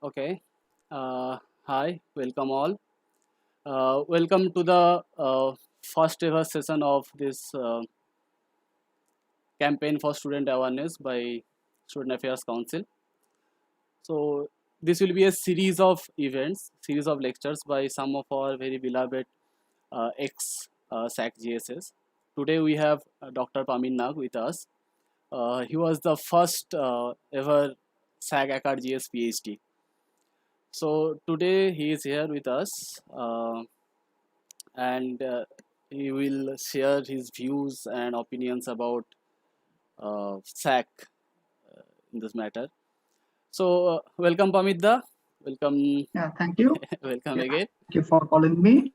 Okay. Hi, welcome all. Welcome to the first ever session of this campaign for student awareness by Student Affairs Council. So this will be a series of events, series of lectures by some of our very beloved ex SAC GSS. Today we have Dr. Pamin Nag with us. He was the first ever SAC ACAD GS PhD. So today he is here with us. And he will share his views and opinions about SAC in this matter. So, welcome, Pamidda. Welcome, Yeah, thank you. welcome Yeah, again. thank you for calling me.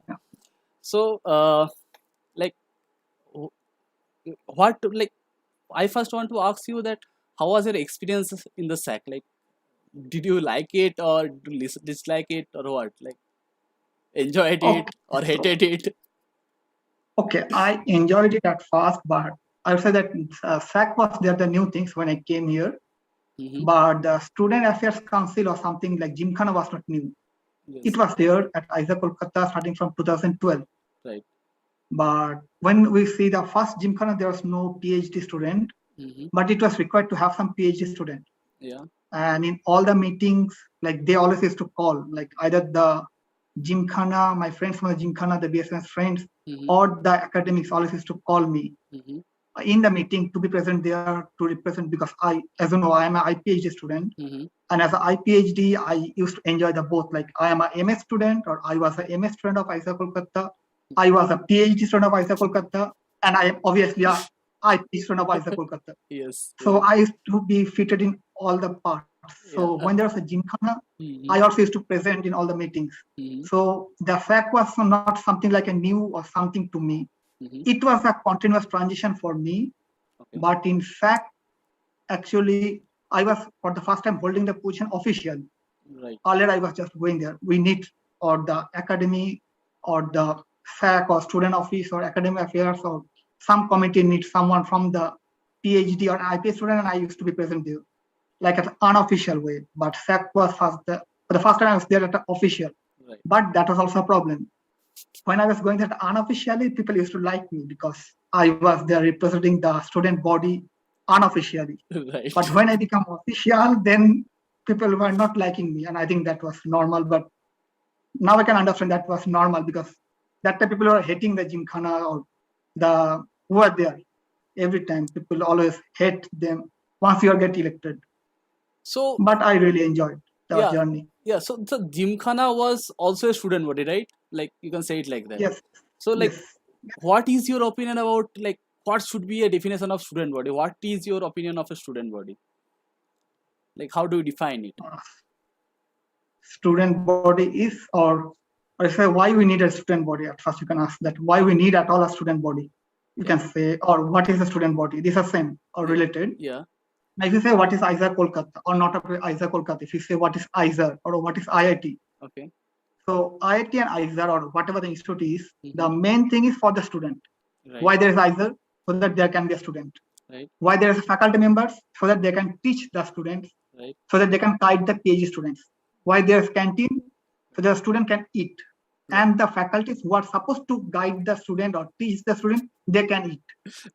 Yeah. So, like, like, I first want to ask you that how was your experience in the SAC? Like, did you like it or dislike it or what? Like, enjoyed it Okay, or so hated it? I enjoyed it at first, but I would say that SAC was there the new things when I came here. Mm-hmm. But the Student Affairs Council or something like Gymkhana was not new. It Yes. was there at ISER Kolkata starting from 2012. Right. But when we see the first Gymkhana, there was no PhD student, Mm-hmm. but it was required to have some PhD student. Yeah. And in all the meetings, like they always used to call, like either the Gymkhana, my friends from the Gymkhana, the BSNS friends, Mm-hmm. or the academics always used to call me Mm-hmm. in the meeting to be present there to represent because as you know, I am an IPhD student. Mm-hmm. And as an IPhD, I used to enjoy the both. Like I am a MS student, or I was a MS student of ISA Kolkata. I was a PhD student of ISA Kolkata, and I am obviously a IP student of ISA Kolkata. Yes. So I used to be fitted in all the parts. So Yeah. when there was a Gymkhana, Mm-hmm. I also used to present in all the meetings. Mm-hmm. So the fact was not something like a new or something to me. Mm-hmm. It was a continuous transition for me. Okay. But in fact, actually, I was for the first time holding the position officially. Right. Earlier, I was just going there. We need, or the academy, or the SAC, or student office, or academic affairs, or some committee needs someone from the PhD or IP student, and I used to be present there, like at an unofficial way. But SAC was for the first time I was there at an official. Right. But that was also a problem. When I was going there unofficially, people used to like me because I was there representing the student body unofficially. Right. But when I become official, then people were not liking me, and I think that was normal. But now I can understand that was normal because that time people were hating the Gymkhana or the who are there. Every time people always hate them once you get elected. So But I really enjoyed the yeah, journey. yeah. So the Gymkhana was also a student body, right? Like you can say it like that. Yes, So like, yes. what is your opinion about like what should be a definition of student body? What is your opinion of a student body? Like how do you define it? Uh, student body is, or I say why we need a student body. At first, you can ask that why we need at all a student body. You Okay. can say, or what is a student body? These are same or Yeah. related. Yeah. Now, if you say what is ISER Kolkata or not ISER Kolkata, if you say what is ISER or what is IIT, Okay. so IIT and ISER or whatever the institute is, the Mm-hmm. main thing is for the student. Right. Why there is ISER? So that there can be a student. Right. Why there is faculty members? So that they can teach the students, Right. so that they can guide the PhD students. Why there is canteen? So the student can eat. Right. And the faculties who are supposed to guide the student or teach the student, they can eat.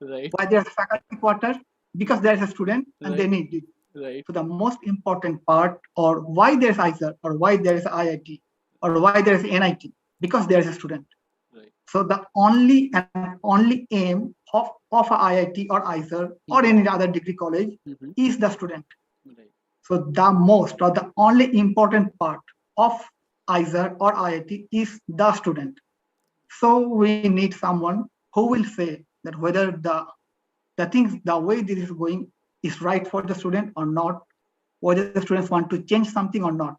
Right. Why there is faculty quarters? Because there is a student and they Right. need it. Right. So the most important part, or why there is ISER, or why there is IIT, or why there is NIT, because there is a student. Right. So the only aim of a IIT or ISER or any other degree college Mm-hmm. is the student. Right. So the most or the only important part of ISER or IIT is the student. So we need someone who will say that whether the things, the way this is going is right for the student or not, whether the students want to change something or not.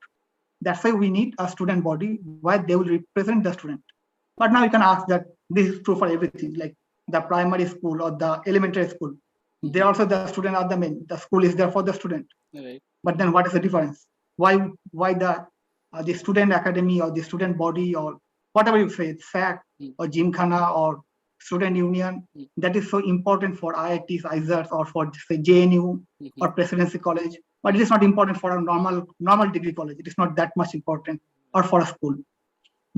That's why we need a student body where they will represent the student. But now you can ask that this is true for everything, like the primary school or the elementary school. They also the student are the main. The school is there for the student. Right. But then what is the difference? Why the student academy or the student body or whatever you say, SAC or Gymkhana or student union, that is so important for IITs, ISERs, or for say JNU or Presidency College but it is not important for a normal degree college. It is not that much important, or for a school,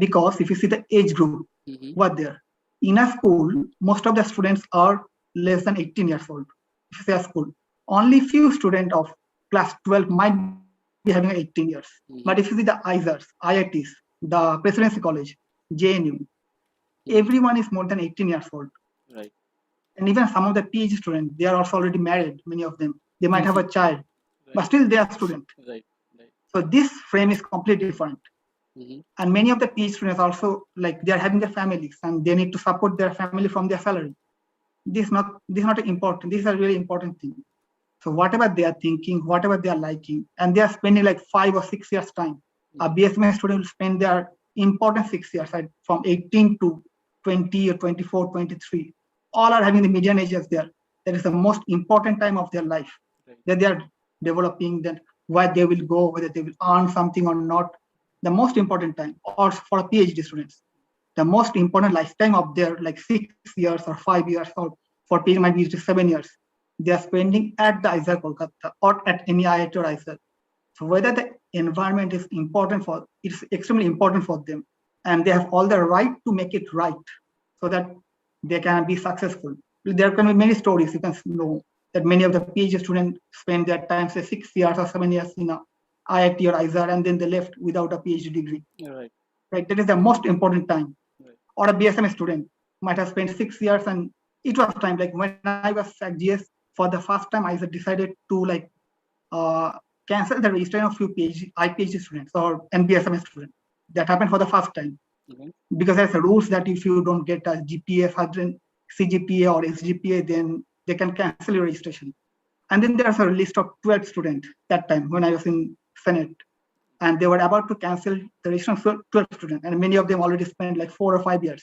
because if you see the age group, what there in a school, most of the students are less than 18 years old. If you say a school, only few students of class 12 might be having 18 years. But if you see the ISERs, IITs, the Presidency College, JNU, everyone is more than 18 years old. Right. And even some of the PhD students, they are also already married, many of them. They might have a child, but still they are students. Right. So this frame is completely different. And many of the PhD students also, like, they are having their families and they need to support their family from their salary. This is not important. This is a really important thing. So whatever they are thinking, whatever they are liking, and they are spending like 5 or 6 years time. A BSMS student will spend their important 6 years, right, from 18 to 20 or 24, 23. All are having the median ages there. That is the most important time of their life. That they are developing, that where they will go, whether they will earn something or not. The most important time, or for PhD students, the most important lifetime of their, like, 6 years or 5 years, or for PhD might be 7 years, they are spending at the ISER Kolkata or at any IIT or ISER. So whether the environment is important for, it's extremely important for them, and they have all the right to make it right, so that they can be successful. There can be many stories you can know that many of the PhD students spend their time, say 6 years or 7 years in a IIT or ISER, and then they left without a PhD degree. Right. Right. That is the most important time. Right. Or a BSMS student might have spent 6 years, and it was time. Like when I was at GS for the first time, I decided to, like, cancel the registration of few PhD students or BSMS students. That happened for the first time. Because there's a rules that if you don't get a GPA, CGPA or SGPA, then they can cancel your registration. And then there's a list of 12 students that time when I was in Senate. And they were about to cancel the registration of 12 students. And many of them already spent like 4 or 5 years.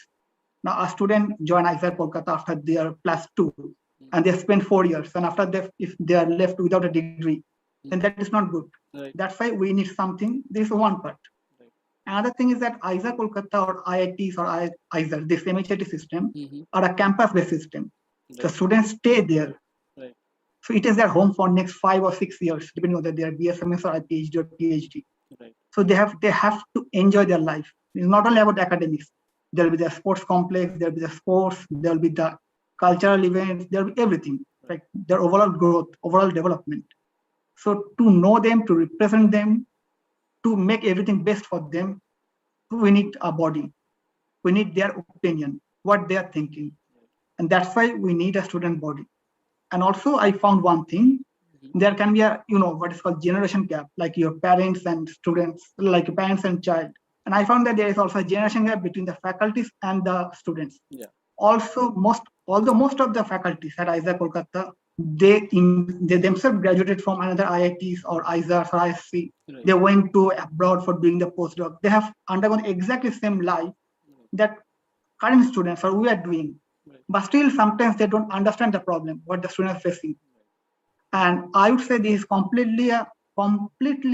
Now a student joined ISER Kolkata after their +2, and they spent 4 years. And after that, if they are left without a degree, then that is not good. Right. That's why we need something. This is one part. Right. Another thing is that ISER Kolkata or IITs or ISER, this MHIT system, are a campus-based system. Right. The students stay there. Right. So it is their home for next 5 or 6 years, depending on whether they are BSMS or PhD or PhD. Right. So they have to enjoy their life. It's not only about academics. There will be the sports complex, there will be the sports, there will be the cultural events, there will be everything. Right. Their overall growth, overall development. So to know them, to represent them, to make everything best for them, we need a body. We need their opinion, what they are thinking. And that's why we need a student body. And also I found one thing. There can be a, what is called generation gap, like your parents and students, like your parents and child. And I found that there is also a generation gap between the faculties and the students. Yeah. Also, although most of the faculties at ISER Kolkata, they themselves graduated from another IITs or ISERs or ISC. Right. They went to abroad for doing the postdoc. They have undergone exactly the same life that current students or we are doing. Right. But still, sometimes they don't understand the problem, what the students are facing. And I would say this is completely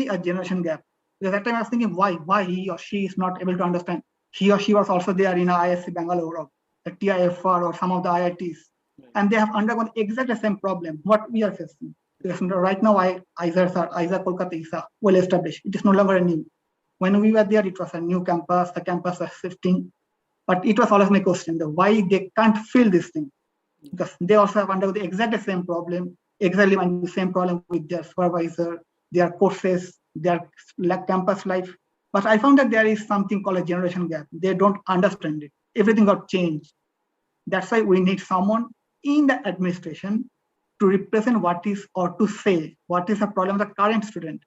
a generation gap. Because at that time I was thinking, why he or she is not able to understand. He or she was also there in ISC Bangalore or the TIFR or some of the IITs. And they have undergone exactly the same problem, what we are facing. Because right now, ISER Kolkata is well established. It is no longer a new. When we were there, it was a new campus. The campus was shifting. But it was always my question, why they can't fill this thing. Because they also have undergone the exactly same problem. Exactly the same problem with their supervisor, their courses, their campus life. But I found that there is something called a generation gap. They don't understand it. Everything got changed. That's why we need someone in the administration to represent what is, or to say what is the problem of the current student.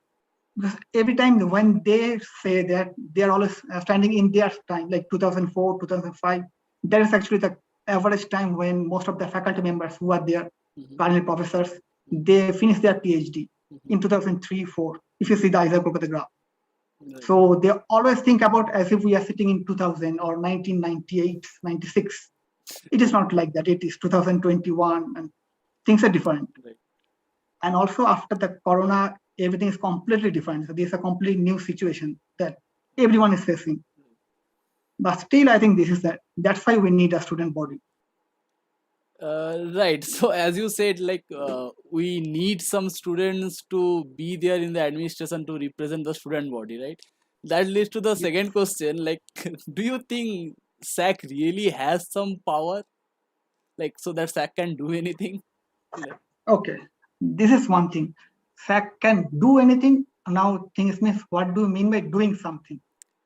Because every time when they say that, they're always standing in their time, like 2004, 2005, that is actually the average time when most of the faculty members who are there, currently professors, they finish their PhD in 2003-4, if you see the ISER Kolkata graph. Right. So they always think about as if we are sitting in 2000 or 1998, 96. It is not like that. It is 2021 and things are different. Right. And also after the corona, everything is completely different. So this is a completely new situation that everyone is facing. But still, I think that's why we need a student body. Right. So as you said, like we need some students to be there in the administration to represent the student body, right? That leads to the Yes. second question. Like, do you think SAC really has some power? Like, so that SAC can do anything? Like, Okay, this is one thing. SAC can do anything. Now, things means what do you mean by doing something?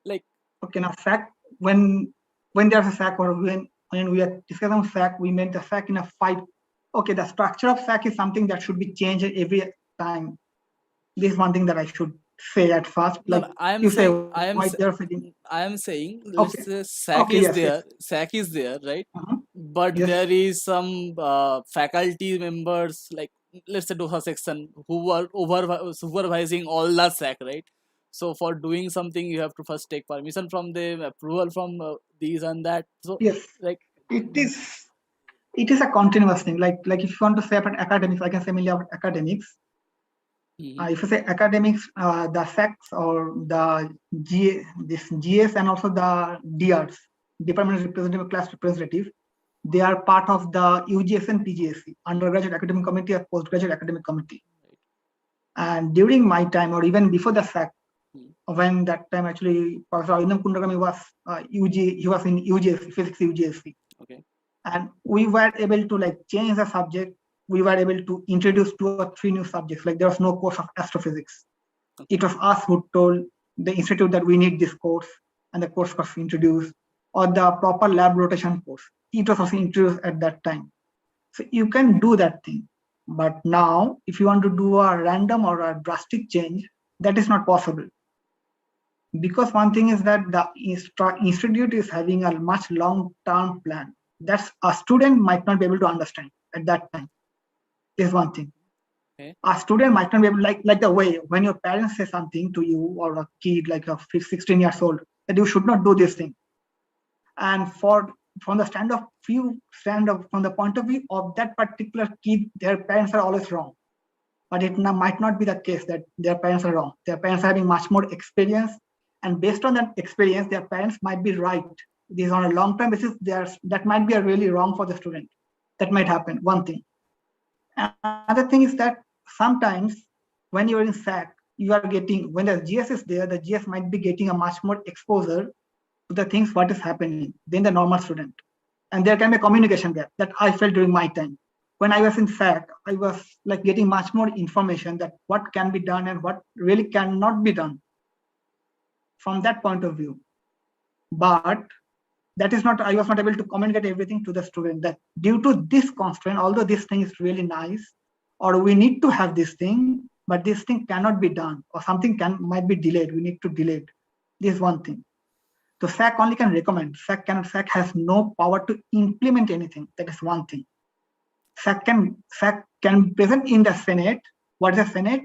like Okay, now SAC, when there's a SAC or when we are discussing SAC, we meant the SAC in a fight. Okay, the structure of SAC is something that should be changed every time. This is one thing that I should say at first. no, Like no, I am you say, saying, why they're sitting. I am saying, Okay, let's say SAC okay, is yes, there, yes. SAC is there, right? Uh-huh. But Yes, there is some faculty members, like let's say DOSA section, who are supervising all the SAC, right? So for doing something, you have to first take permission from them, approval from these and that. So yes. like, It is. It is a continuous thing. Like if you want to say about academics, I can say mainly about academics. mhm, If you say academics, the SACs or the this GS and also the DRs, Department Representative Class Representative, they are part of the UGS and PGSC, Undergraduate Academic Committee or Postgraduate Academic Committee. And during my time, or even before the SAC, mhm, when that time actually Professor Arindam Kundagami was he was in UGSC, Physics UGSC, okay, and we were able to like change the subject. We were able to introduce 2 or 3 new subjects. Like there was no course of astrophysics. It okay, was us who told the institute that we need this course, and the course was introduced, or the proper lab rotation course. It was also introduced at that time. So you can do that thing. But now, if you want to do a random or a drastic change, that is not possible. Because one thing is that the institute is having a much long-term plan. That's a student might not be able to understand at that time. Is one thing. okay, A student might not be able, like the way when your parents say something to you or a kid like a 16 years old that you should not do this thing, and for from the stand of from the point of view of that particular kid, their parents are always wrong. But it might not be the case that their parents are wrong. Their parents are having much more experience, and based on that experience, their parents might be right. This on a long-term basis, that might be a really wrong for the student. That might happen. One thing. Another thing is that sometimes when you're in SAC, you are getting when the GS is there, the GS might be getting a much more exposure to the things what is happening than the normal student. And there can be a communication gap that I felt during my time. When I was in SAC, I was like getting much more information that what can be done and what really cannot be done from that point of view. But that is not, I was not able to communicate everything to the student that due to this constraint, although this thing is really nice, or we need to have this thing, but this thing cannot be done, or something might be delayed. We need to delay it. This is one thing. So SAC only can recommend. SAC has no power to implement anything. That is one thing. SAC can present in the Senate. What is the Senate?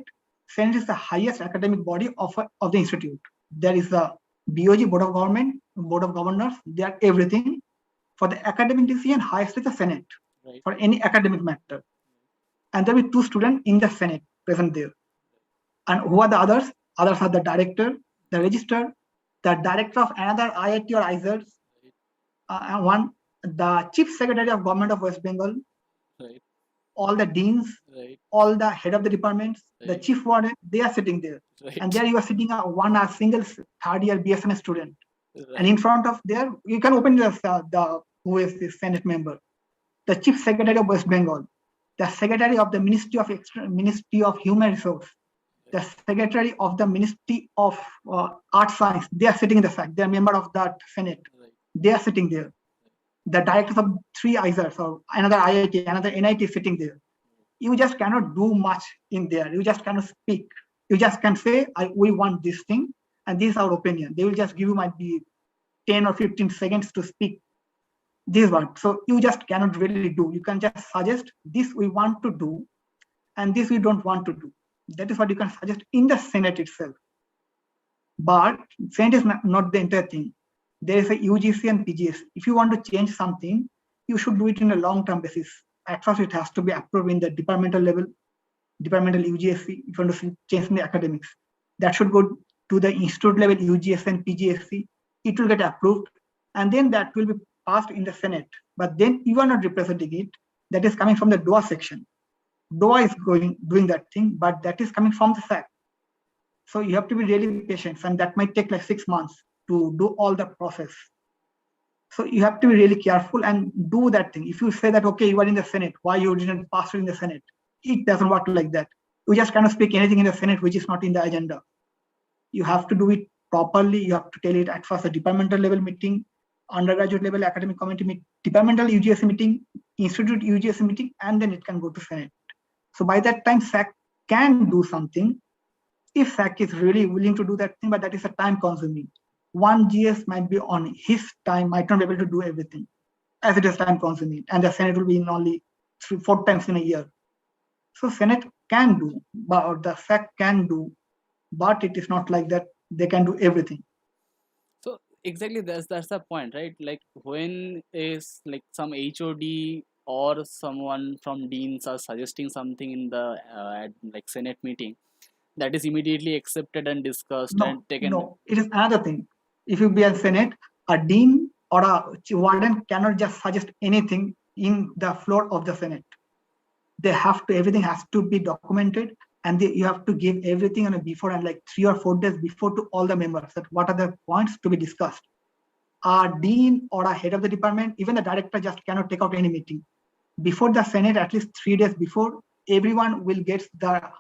Senate is the highest academic body of the institute. There is the BOG, Board of Government, Board of Governors. They are everything. For the academic decision, highest is the Senate right, for any academic matter. And there will be 2 students in the Senate present there. And who are the others? Others are the director, the registrar, the director of another IIT or ISER, and one, the chief secretary of government of West Bengal, right, all the deans, right, all the head of the departments, the right, chief warden, they are sitting there. And right, there you are sitting a single third year BSN student. And right, in front of there, you can open the who is the Senate member, the chief secretary of West Bengal, the secretary of the Ministry of Human Resource, the secretary of the Ministry of Art Science. They are sitting in the fact. They are member of that Senate. right, They are sitting there. The directors of 3 ISERs or another IIT, another NIT is sitting there. You just cannot do much in there. You just cannot speak. You just can say, we want this thing, and this is our opinion. They will just give you might be 10 or 15 seconds to speak this one. So you just cannot really do. You can just suggest this we want to do, and this we don't want to do. That is what you can suggest in the Senate itself. But Senate is not the entire thing. There is a UGC and PGS. If you want to change something, you should do it in a long-term basis. At first, it has to be approved in the departmental level, departmental UGSC. If you want to change in the academics, that should go to the institute level UGS and PGSC. It will get approved, and then that will be passed in the Senate. But then you are not representing it. that is coming from the DOA section. DOA is doing that thing, but that is coming from the SAC. So you have to be really patient, and that might take like 6 months to do all the process. So you have to be really careful and do that thing. If you say that, okay, you are in the Senate, why you didn't pass it in the Senate? It doesn't work like that. You just cannot speak anything in the Senate which is not in the agenda. You have to do it properly. You have to tell it at first a departmental level meeting, undergraduate level academic committee meeting, departmental UGC meeting, institute UGC meeting, and then it can go to Senate. So by that time, SAC can do something if SAC is really willing to do that thing, but that is a time consuming. One GS might be on his time, might not be able to do everything, as it is time consuming, and the Senate will be in only 3-4 times in a year. So Senate can do, or the SAC can do, but it is not like that they can do everything. So exactly that's the point, right? Like when is like some HOD or someone from deans are suggesting something in the like Senate meeting, that is immediately accepted and discussed and taken. No, it is another thing. If you be a Senate, a dean or a warden cannot just suggest anything in the floor of the Senate. They have to, everything has to be documented, and you have to give everything on a before and like 3 or 4 days before to all the members that what are the points to be discussed. A dean or a head of the department, even the director just cannot take out any meeting. Before the Senate, at least 3 days before, everyone will get the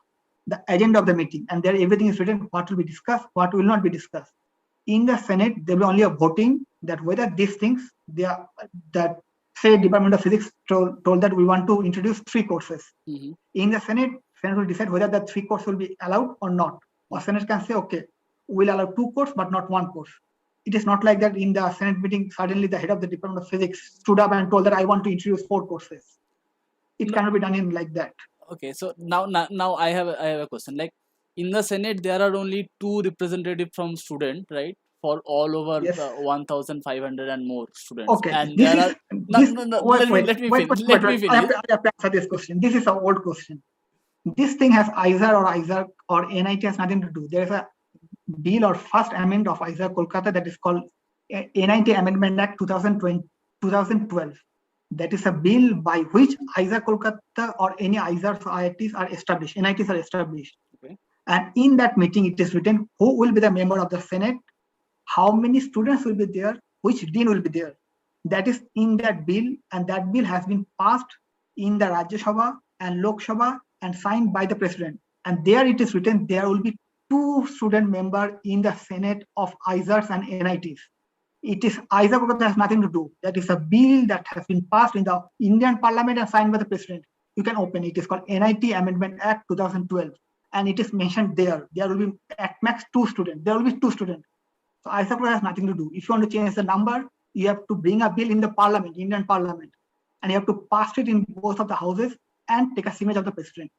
agenda of the meeting, and there everything is written, what will be discussed, what will not be discussed. In the Senate, there will be only a voting that whether these things, they are, that say Department of Physics told that we want to introduce 3 courses. In the Senate will decide whether the 3 courses will be allowed or not. Or Senate can say, okay, we'll allow 2 courses but not 1 course. It is not like that in the Senate meeting, suddenly the head of the Department of Physics stood up and told that I want to introduce 4 courses. It cannot be done in like that. Okay, so now I have a question. Like in the Senate, there are only 2 representatives from student, right? For all over 1,500 and more students. Okay, and this there is, are let me finish. I have to answer this question. This is an old question. This thing has ISER or NIT has nothing to do. There is a bill or first amendment of ISER Kolkata that is called NIT Amendment Act 2012. That is a bill by which ISER Kolkata or any ISER IITs are established. NITs are established. Okay. And in that meeting, it is written who will be the member of the Senate, how many students will be there, which dean will be there. That is in that bill, and that bill has been passed in the Rajya Sabha and Lok Sabha and signed by the president. And there it is written there will be 2 student members in the Senate of ISERs and NITs. It is ISER Kolkata has nothing to do. That is a bill that has been passed in the Indian Parliament and signed by the president. You can open it. It is called NIT Amendment Act 2012. And it is mentioned there. There will be at max 2 students. There will be 2 students. So ISER Kolkata has nothing to do. If you want to change the number, you have to bring a bill in the Parliament, Indian Parliament, and you have to pass it in both of the houses and take a signature of the president.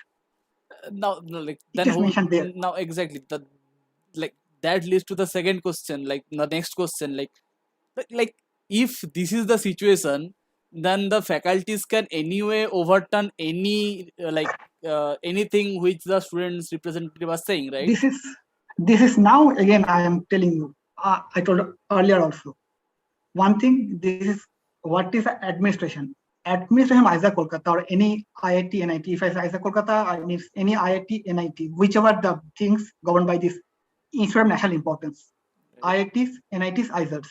Now, like it is mentioned there. Now exactly that leads to the second question. Like the next question, like if this is the situation, then the faculties can anyway overturn any anything which the students representative are saying, right? This is now again I am telling you. I told earlier also. One thing, this is what is administration. Administration of ISER Kolkata or any IIT, NIT. If I say ISER Kolkata, I mean any IIT, NIT, whichever the things governed by this Institute of National Importance. IITs, NITs, ISERs.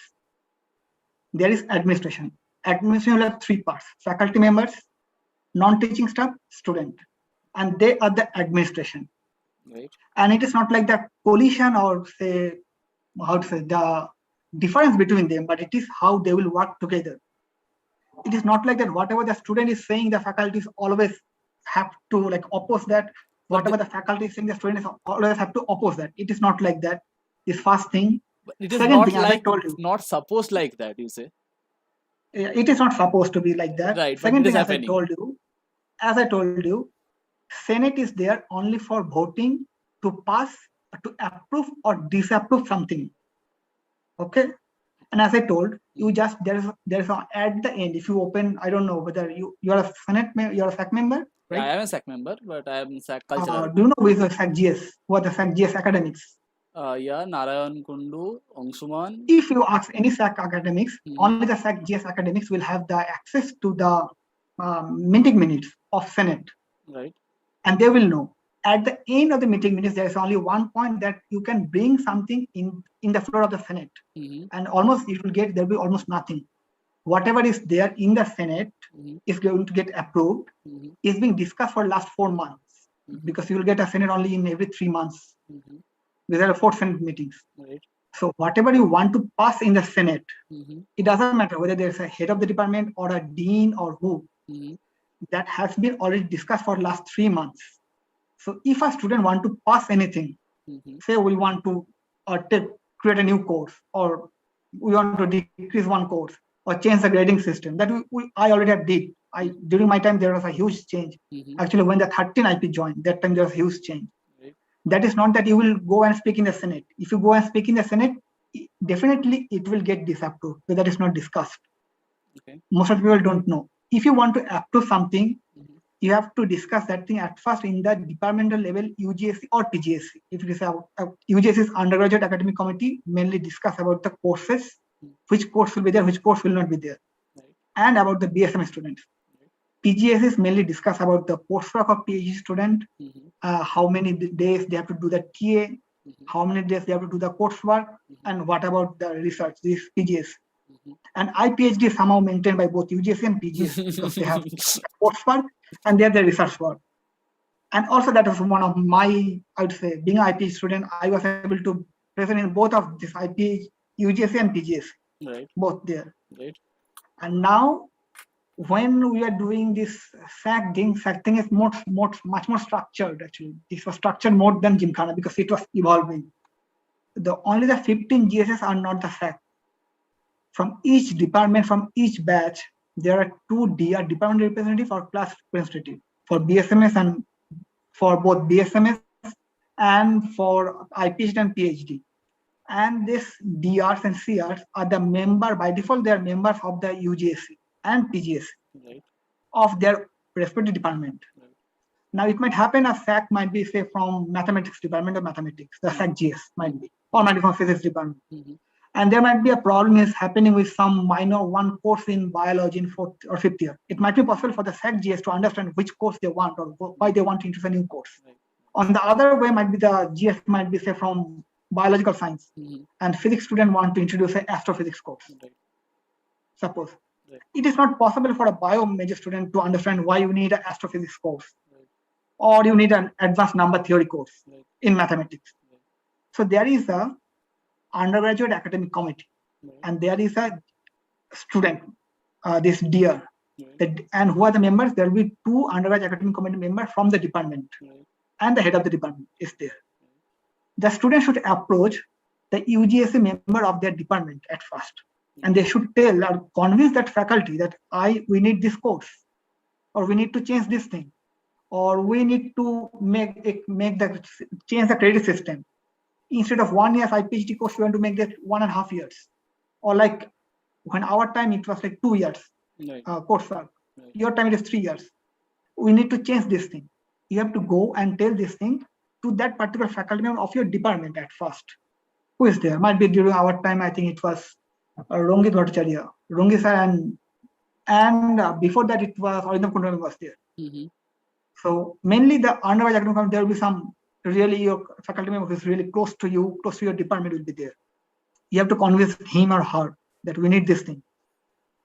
There is administration. Administration will have 3 parts: faculty members, non-teaching staff, student, and they are the administration. Right. And it is not like the collision or say how to say the difference between them, but it is how they will work together. It is not like that whatever the student is saying, the faculties always have to like oppose that. Whatever the faculty is saying, the students always have to oppose that. It is not like that. This first thing. But it is not thing, like not supposed like that, you say? It is not supposed to be like that. Right. Second thing, as I told you, Senate is there only for voting to pass, to approve or disapprove something. Okay. And as I told you, just there's at the end. If you open, I don't know whether you are a Senate, you're a SAC member, right? Yeah, I am a SAC member, but I am SAC cultural. Do you know who is the SAC GS? Who are the SAC GS academics? Yeah, Narayan Kundu, Angsuman. If you ask any SAC academics, only the SAC GS academics will have the access to the meeting minutes of Senate, Right. and they will know. At the end of the meeting minutes, there is only one point that you can bring something in the floor of the Senate, and almost it will get there will be almost nothing. Whatever is there in the Senate is going to get approved. Is being discussed for last 4 months, because you will get a Senate only in every 3 months. There are 4 Senate meetings. Right. So whatever you want to pass in the Senate, it doesn't matter whether there's a head of the department or a dean or who. That has been already discussed for last 3 months. So if a student want to pass anything, say we want to create a new course, or we want to decrease one course, or change the grading system, that I already did. During my time there was a huge change. Actually, when the 13 IP joined, that time there was a huge change. Right. That is not that you will go and speak in the Senate. If you go and speak in the Senate, definitely it will get disapproved, but that is not discussed. Okay. Most of the people don't know. If you want to approve something, you have to discuss that thing at first in the departmental level, UGSC or PGSC. If it is UGSC's undergraduate academic committee, mainly discuss about the courses, which course will be there, which course will not be there, and about the BSM students. PGSC is mainly discuss about the postdoc of PhD student, how many days they have to do the TA, how many days they have to do the coursework, and what about the research, this PGSC. And IPhD is somehow maintained by both UGSC and PGSC, because they have coursework and they have the research work. And also that was one of my, I would say, being an IP student, I was able to present in both of this IP, UGSC and PGSC, Right. both there. Right. And now when we are doing this SAC thing is much more structured. Actually, this was structured more than Gymkhana because it was evolving. Only the 15 GSS are not the SAC. From each department, from each batch, there are 2 DR, department representative or class representative, for BSMS and for both BSMS and for IPhD and PhD. And this DRs and CRs are the member, by default, they are members of the UGSC and PGSC. Right. Of their respective department. Right. Now it might happen a SAC might be, say, from mathematics department or mathematics, the SAC GS might be, or might be from physics department. And there might be a problem is happening with some minor one course in biology in 4th or 5th year. It might be possible for the SAC GS to understand which course they want or why they want to introduce a new course. Right. On the other way, might be the GS might be, say, from biological science, and physics student want to introduce an astrophysics course. Right. Suppose. Right. It is not possible for a bio major student to understand why you need an astrophysics course, Right. or you need an advanced number theory course, Right. in mathematics. Right. So there is a undergraduate academic committee, Right. and there is a student, this DR. Right. And who are the members? There will be 2 undergraduate academic committee members from the department, Right. and the head of the department is there. The student should approach the UGSC member of their department at first, and they should tell or convince that faculty that we need this course, or we need to change this thing, or we need to change the credit system. Instead of 1 year PhD course, we want to make that 1.5 years, or like when our time it was like 2 years Right. coursework. Right. Your time it is 3 years. We need to change this thing. You have to go and tell this thing to that particular faculty member of your department at first. Who is there? Might be during our time, I think it was Rongit Bhattacharya, Rongi sir, and before that it was Arindam Kundal was there. So mainly the undergraduate academic committee, there will be some really your faculty member who is really close to you, close to your department will be there. You have to convince him or her that we need this thing.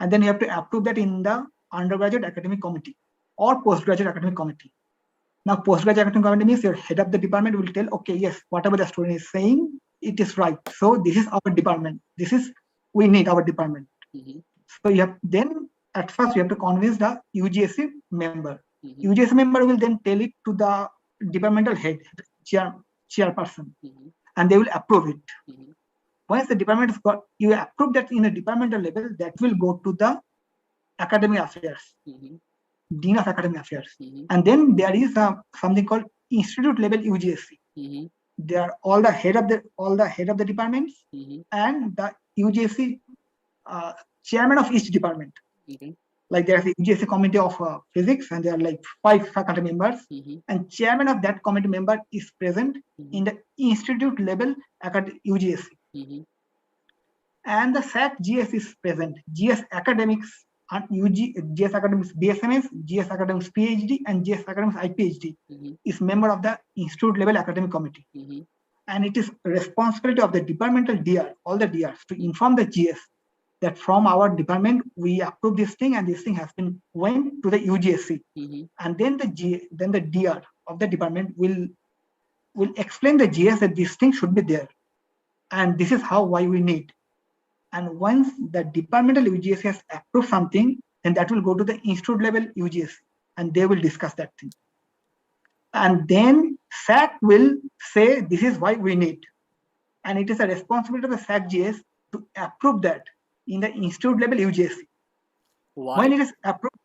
And then you have to approve that in the undergraduate academic committee or postgraduate academic committee. Now, postgraduate academic committee means your head of the department will tell, okay, yes, whatever the student is saying, it is right. So this is our department. We need our department. So you have then at first you have to convince the UGSC member. UGSC member will then tell it to the departmental head, chairperson, and they will approve it. Once the department has got, you approve that in a departmental level, that will go to the academic affairs, dean of academic affairs, and then there is something called institute level UGSC. They are all the head of the departments and the UGSC chairman of each department. Like there's a UGSC committee of physics, and there are like 5 faculty members, and chairman of that committee member is present in the institute level UGSC. And the SAC GS is present. GS academics GS Academics BSMS, GS Academics PhD, and GS Academics IPhD is member of the Institute Level Academic Committee. And it is responsibility of the departmental DR, all the DRs, to inform the GS that from our department we approve this thing, and this thing has been went to the UGSC, and then the DR of the department will explain the GS that this thing should be there, and this is why we need. And once the departmental UGSC has approved something, then that will go to the institute level UGSC, and they will discuss that thing. And then SAC will say this is why we need, and it is a responsibility of the SAC GS to approve that in the institute level UGSC. Why? When it is approved,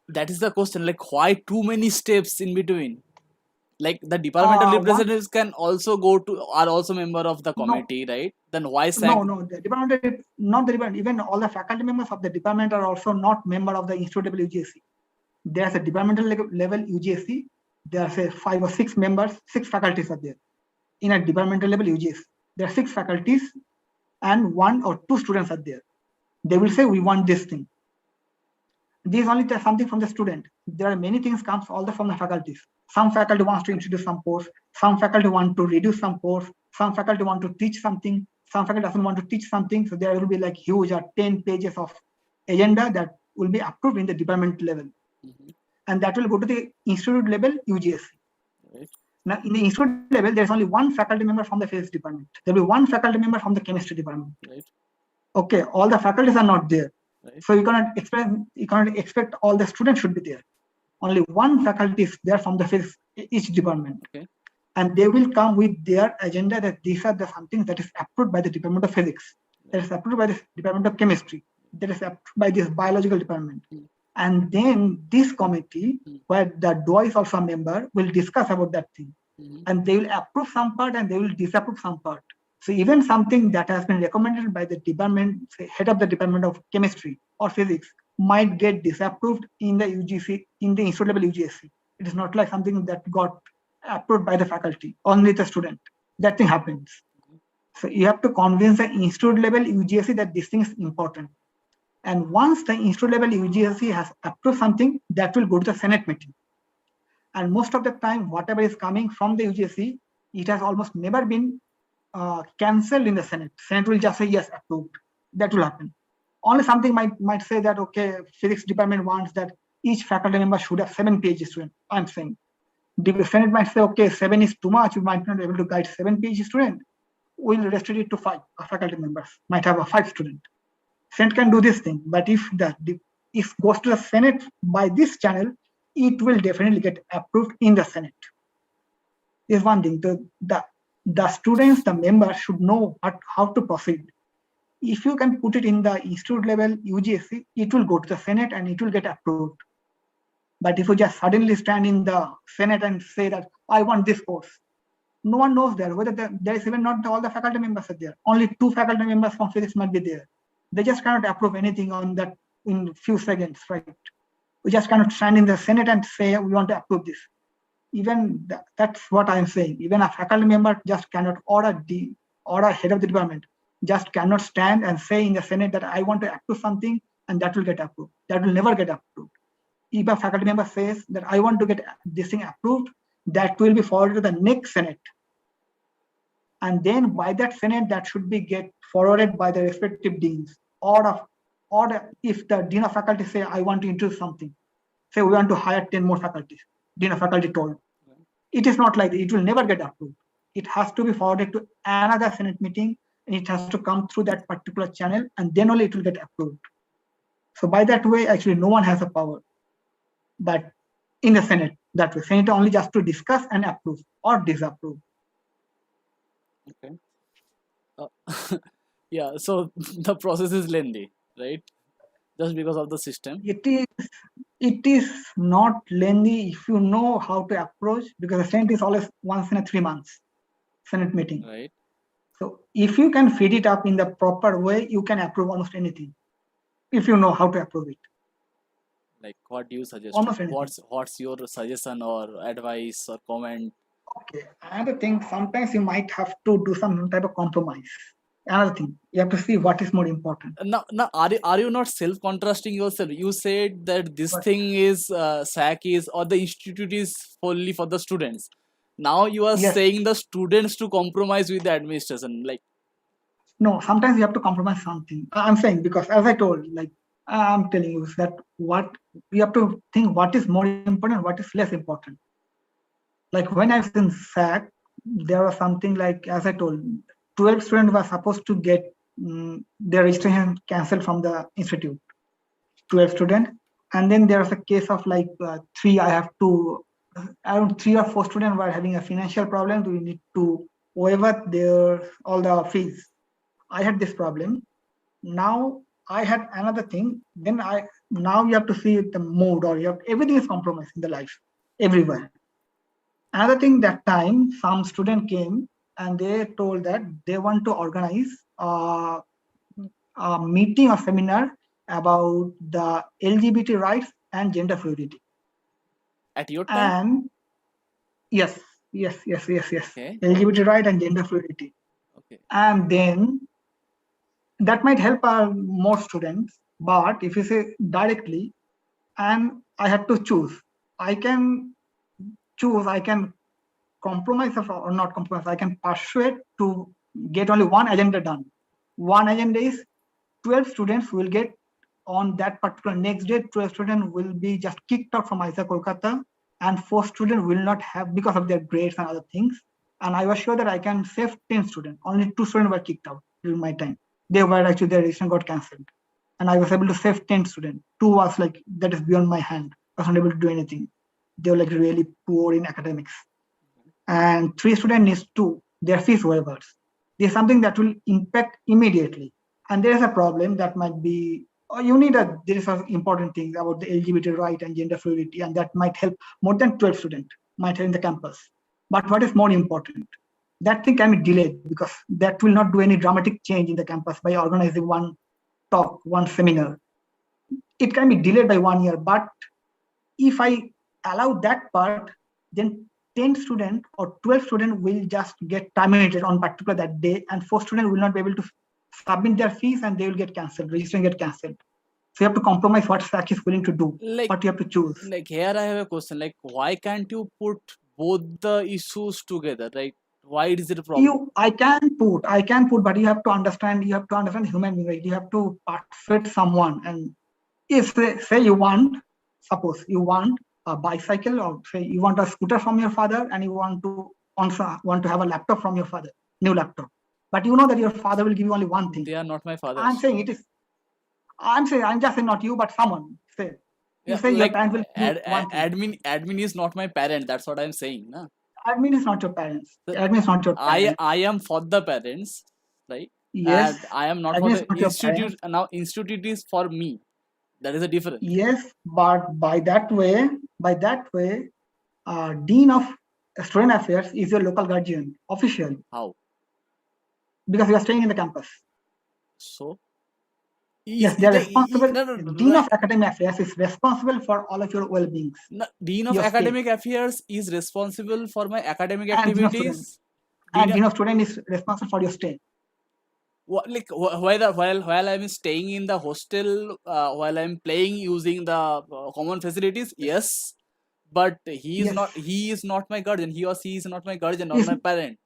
that is the question. Like, why too many steps in between? Like, the departmental representatives can also are also member of the committee, right? Then why SAC? No, the department, not the department. Even all the faculty members of the department are also not member of the institute level UGSC. There's a departmental level UGSC. There's a 5 or 6 members, 6 faculties are there. In a departmental level UGSC, there are 6 faculties and 1 or 2 students are there. They will say we want this thing. This is only something from the student. There are many things comes also from the faculties. Some faculty wants to introduce some course. Some faculty want to reduce some course. Some faculty want to teach something. Some faculty doesn't want to teach something. So there will be like huge 10 pages of agenda that will be approved in the department level. And that will go to the institute level UGSC. Right. Now, in the institute level, there's only 1 faculty member from the physics department. There will be 1 faculty member from the chemistry department. Right. Okay, all the faculties are not there. Right. So you cannot expect all the students should be there. Only 1 faculty is there from the physics, each department. Okay. And they will come with their agenda that these are the something that is approved by the Department of Physics, that is approved by the Department of Chemistry, that is approved by this biological department. And then this committee, where the DOI is also a member, will discuss about that thing. And they will approve some part and they will disapprove some part. So even something that has been recommended by the department, say head of the Department of Chemistry or Physics, might get disapproved in the UGC, in the institute level UGSC. It is not like something that got approved by the faculty, only the student. That thing happens. So you have to convince the institute level UGSC that this thing is important. And once the institute level UGSC has approved something, that will go to the Senate meeting. And most of the time, whatever is coming from the UGSC, it has almost never been cancelled in the Senate. Senate will just say yes, approved. That will happen. Only something might say that, okay, physics department wants that each faculty member should have 7 PhD students. I'm saying the Senate might say, okay, 7 is too much. You might not be able to guide 7 PhD students. We'll restrict it to 5. Faculty members might have a 5 student. Senate can do this thing, but if it goes to the Senate by this channel, it will definitely get approved in the Senate. Is one thing. The students, the members should know how to proceed. If you can put it in the institute level UGSC, it will go to the Senate and it will get approved. But if you just suddenly stand in the Senate and say that I want this course, no one knows there whether there is even not all the faculty members are there. Only 2 faculty members from physics might be there. They just cannot approve anything on that in few seconds, right? We just cannot stand in the Senate and say we want to approve this. Even that's what I'm saying. Even a faculty member just cannot order head of the department, just cannot stand and say in the Senate that I want to approve something and that will get approved. That will never get approved. If a faculty member says that I want to get this thing approved, that will be forwarded to the next Senate. And then by that Senate, that should be get forwarded by the respective deans. Or if the dean of faculty say, I want to introduce something, say we want to hire 10 more faculties, dean of faculty told. It is not like that. It will never get approved. It has to be forwarded to another Senate meeting, and it has to come through that particular channel, and then only it will get approved. So by that way, actually, no one has a power. But in the Senate, that way, Senate only just to discuss and approve or disapprove. Okay. Yeah, so the process is lengthy, right? Just because of the system. It is not lengthy if you know how to approach, because the Senate is always once in a 3 months Senate meeting. Right. So if you can feed it up in the proper way, you can approve almost anything. If you know how to approve it. Like, what do you suggest? Almost anything. What's your suggestion or advice or comment? Okay. Another thing, sometimes you might have to do some type of compromise. another thing. You have to see what is more important. Now, are you not self-contrasting yourself? You said that this But thing is SAC is, or the institute is only for the students. Now you are yes, saying the students to compromise with the administration. Like, no, sometimes you have to compromise something. I'm saying because as I told, like I'm telling you that what you have to think what is more important, what is less important. Like when I was in SAC, there was something like, as I told, 12 students were supposed to get their registration cancelled from the institute. 12 students, and then there was a case of like three. I have to around 3 or 4 students were having a financial problem. We need to waiver their all the fees. I had this problem. Now I had another thing. Then I now you have to see the mood, or you have everything is compromised in the life everywhere. Another thing, that time some student came and they told that they want to organize a meeting or seminar about the LGBT rights and gender fluidity. at your time? And yes, yes. Okay, LGBT right and gender fluidity. okay. And then that might help more students. But if you say directly, and I had to choose, I can choose, I can compromise or not compromise, I can persuade to get only one agenda done. One agenda is 12 students will get on that particular next day, 12 students will be just kicked out from IISER Kolkata, and 4 students will not have because of their grades and other things. And I was sure that I can save 10 students. Only 2 students were kicked out during my time. They were actually, their registration got cancelled. And I was able to save 10 students. Two was like, that is beyond my hand. I was not able to do anything. They were like really poor in academics. And 3 students needs to their fees waivers. There's something that will impact immediately. And there is a problem that might be, you need there is some important things about the LGBT right and gender fluidity, and that might help more than 12 students, might help in the campus. But what is more important? That thing can be delayed because that will not do any dramatic change in the campus by organizing one talk, one seminar. It can be delayed by 1 year, but if I allow that part, then 10 students or 12 students will just get terminated on particular that day, and 4 students will not be able to submit their fees and they will get cancelled, registering get cancelled. So you have to compromise what SAC is willing to do, Like, what you have to choose. here I have a question. Like, why can't you put both the issues together? Right? Why is it a problem? I can put, but you have to understand human being, right? You have to persuade someone. And if say you want, suppose you want a bicycle, or say you want a scooter from your father, and you want to also want to have a laptop from your father, new laptop. But you know that your father will give you only one thing. They are not my fathers. I'm saying it is. I'm just saying not you, but someone. Say you Yeah, say your like parent will give you one thing. admin is not my parent. That's what I'm saying. Na? Admin is not your parents. So Admin is not your parent. I am for the parents, right? Yes, And I am not for admin is the not your institute. parents. Now institute is for me. That is a difference. Yes, but by that way, dean of student affairs is your local guardian, official, How? because you are staying in the campus. So Yes, they are responsible. no, Dean of academic affairs is responsible for all of your well-beings, no, Dean of your stay, academic affairs is responsible for my academic and dean of student, activities. Dean, dean of student is responsible for your stay. like while I'm staying in the hostel, while I'm playing using the common facilities, yes, but Yes, he is not my guardian. He or she is not my guardian or is my parent,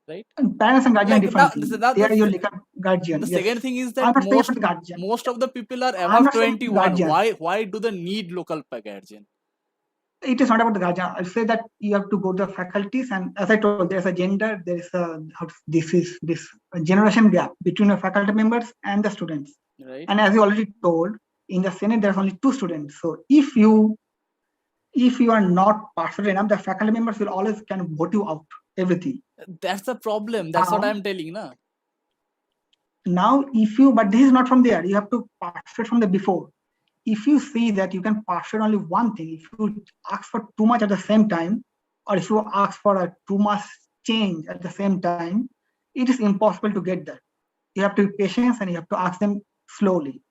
right? parents and guardian Like now, different thing. They are your legal guardian. the Yes, second thing is I'm that not saying about the guardian. most of the people are I'm above not saying about the 21. guardian. Why do they need local guardian? It is not about the guardian. I'll say that you have to go to the faculties, and as I told, there's a gender, there is this generation gap between the faculty members and the students. Right? And as you already told, in the Senate there's only 2 students. So if you are not persuaded enough, the faculty members will always can vote you out. Everything. That's the problem. That's what Now, I'm telling, na. but this is not from there. You have to persuade from the before. If you see that you can persuade only one thing, if you ask for too much at the same time, or if you ask for a too much change at the same time, it is impossible to get that. You have to be patient and you have to ask them slowly.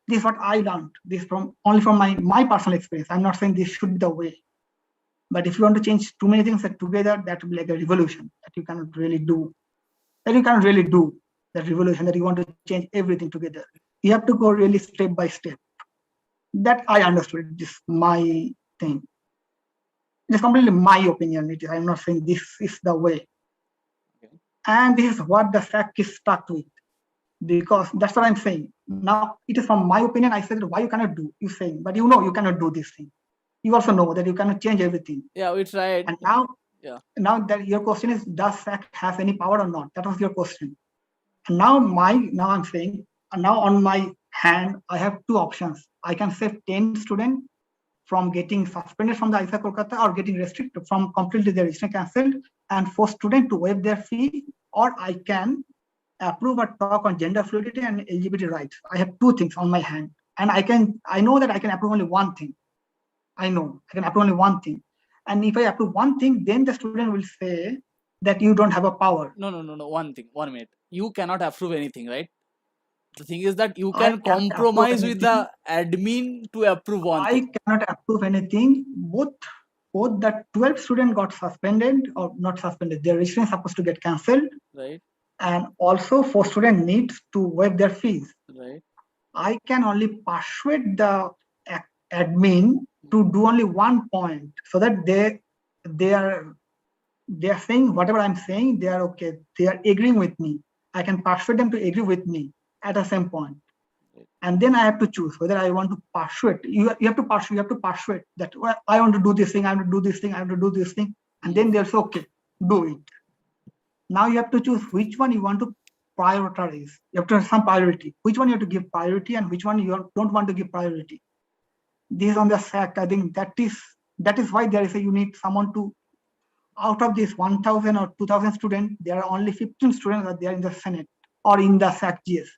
This is what I learned. This from only from my personal experience. I'm not saying this should be the way. But if you want to change too many things together, that will be like a revolution that you cannot really do. that revolution, that you want to change everything together. You have to go really step by step. That I understood. This my thing. It's completely my opinion. I'm not saying this is the way. Okay. And this is what the SAC is stuck with. Because that's what I'm saying. Now, it is from my opinion. I said, why you cannot do? You're saying, but you know you cannot do this thing. You also know that you cannot change everything. Yeah, we tried. And now, Yeah. now that your question is, does SAC have any power or not? That was your question. And now I'm saying, now on my hand, I have two options. I can save 10 students from getting suspended from the ISER Kolkata or getting restricted from completely their registration cancelled and force students to waive their fee, or I can approve a talk on gender fluidity and LGBT rights. I have two things on my hand, and I know that I can approve only one thing. I know I can approve only one thing, and if I approve one thing, then the student will say that you don't have a power. No. 1 minute. You cannot approve anything, right? The thing is that you I can cannot approve compromise with anything. the admin to approve one I thing. cannot approve anything. Both the 12 students got suspended or not suspended. Their registration is supposed to get cancelled, Right. and also 4 students need to waive their fees. Right. I can only persuade the admin to do only one point, so that they are saying whatever I'm saying, they are okay. They are agreeing with me. I can persuade them to agree with me at the same point. And then I have to choose whether I want to persuade. You have to persuade that, well, I want to do this thing, I want to do this thing, I want to do this thing. And then they'll say, okay, do it. Now you have to choose which one you want to prioritize. You have to have some priority. Which one you have to give priority and which one you don't want to give priority. This is on the SAC. I think that is why there is you need someone to, out of this 1,000 or 2,000 students, there are only 15 students that they are in the Senate or in the SAC GS.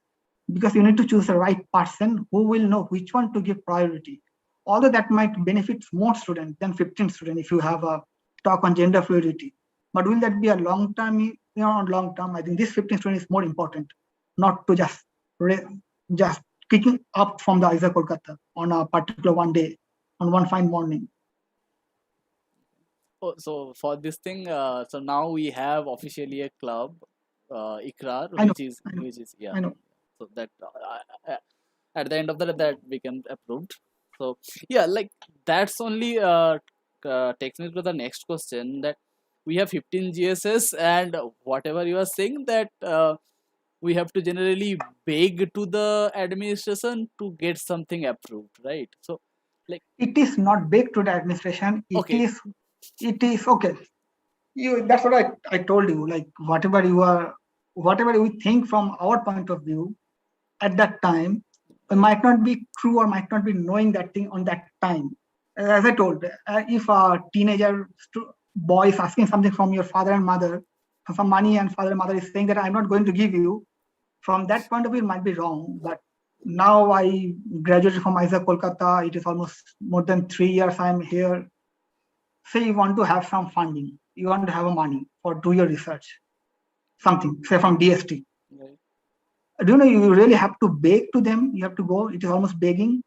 Because you need to choose the right person who will know which one to give priority. Although that might benefit more students than 15 students if you have a talk on gender fluidity. But will that be a long term? Not long term. I think this 15 students is more important, not to just kicking up from the ISER Kolkata on a particular one day, on one fine morning. Oh, so for this thing, so now we have officially a club, ICRAR, I know, which is yeah. I know. So that at the end of the day that became approved. So yeah, like that's only takes me to the next question, that we have 15 GSS, and whatever you are saying, that we have to generally beg to the administration to get something approved, right? So like, It is not big to the administration. okay. It is okay. That's what I told you. Like whatever we think from our point of view at that time, it might not be true or might not be knowing that thing on that time. As I told, if a teenager boy is asking something from your father and mother, some money, and father and mother is saying that I'm not going to give you, from that point of view, it might be wrong. But now I graduated from ISER Kolkata. It is almost more than 3 years I'm here. Say you want to have some funding, you want to have a money for do your research, something, say from DST. Right. Do you know you really have to beg to them? You have to go. It is almost begging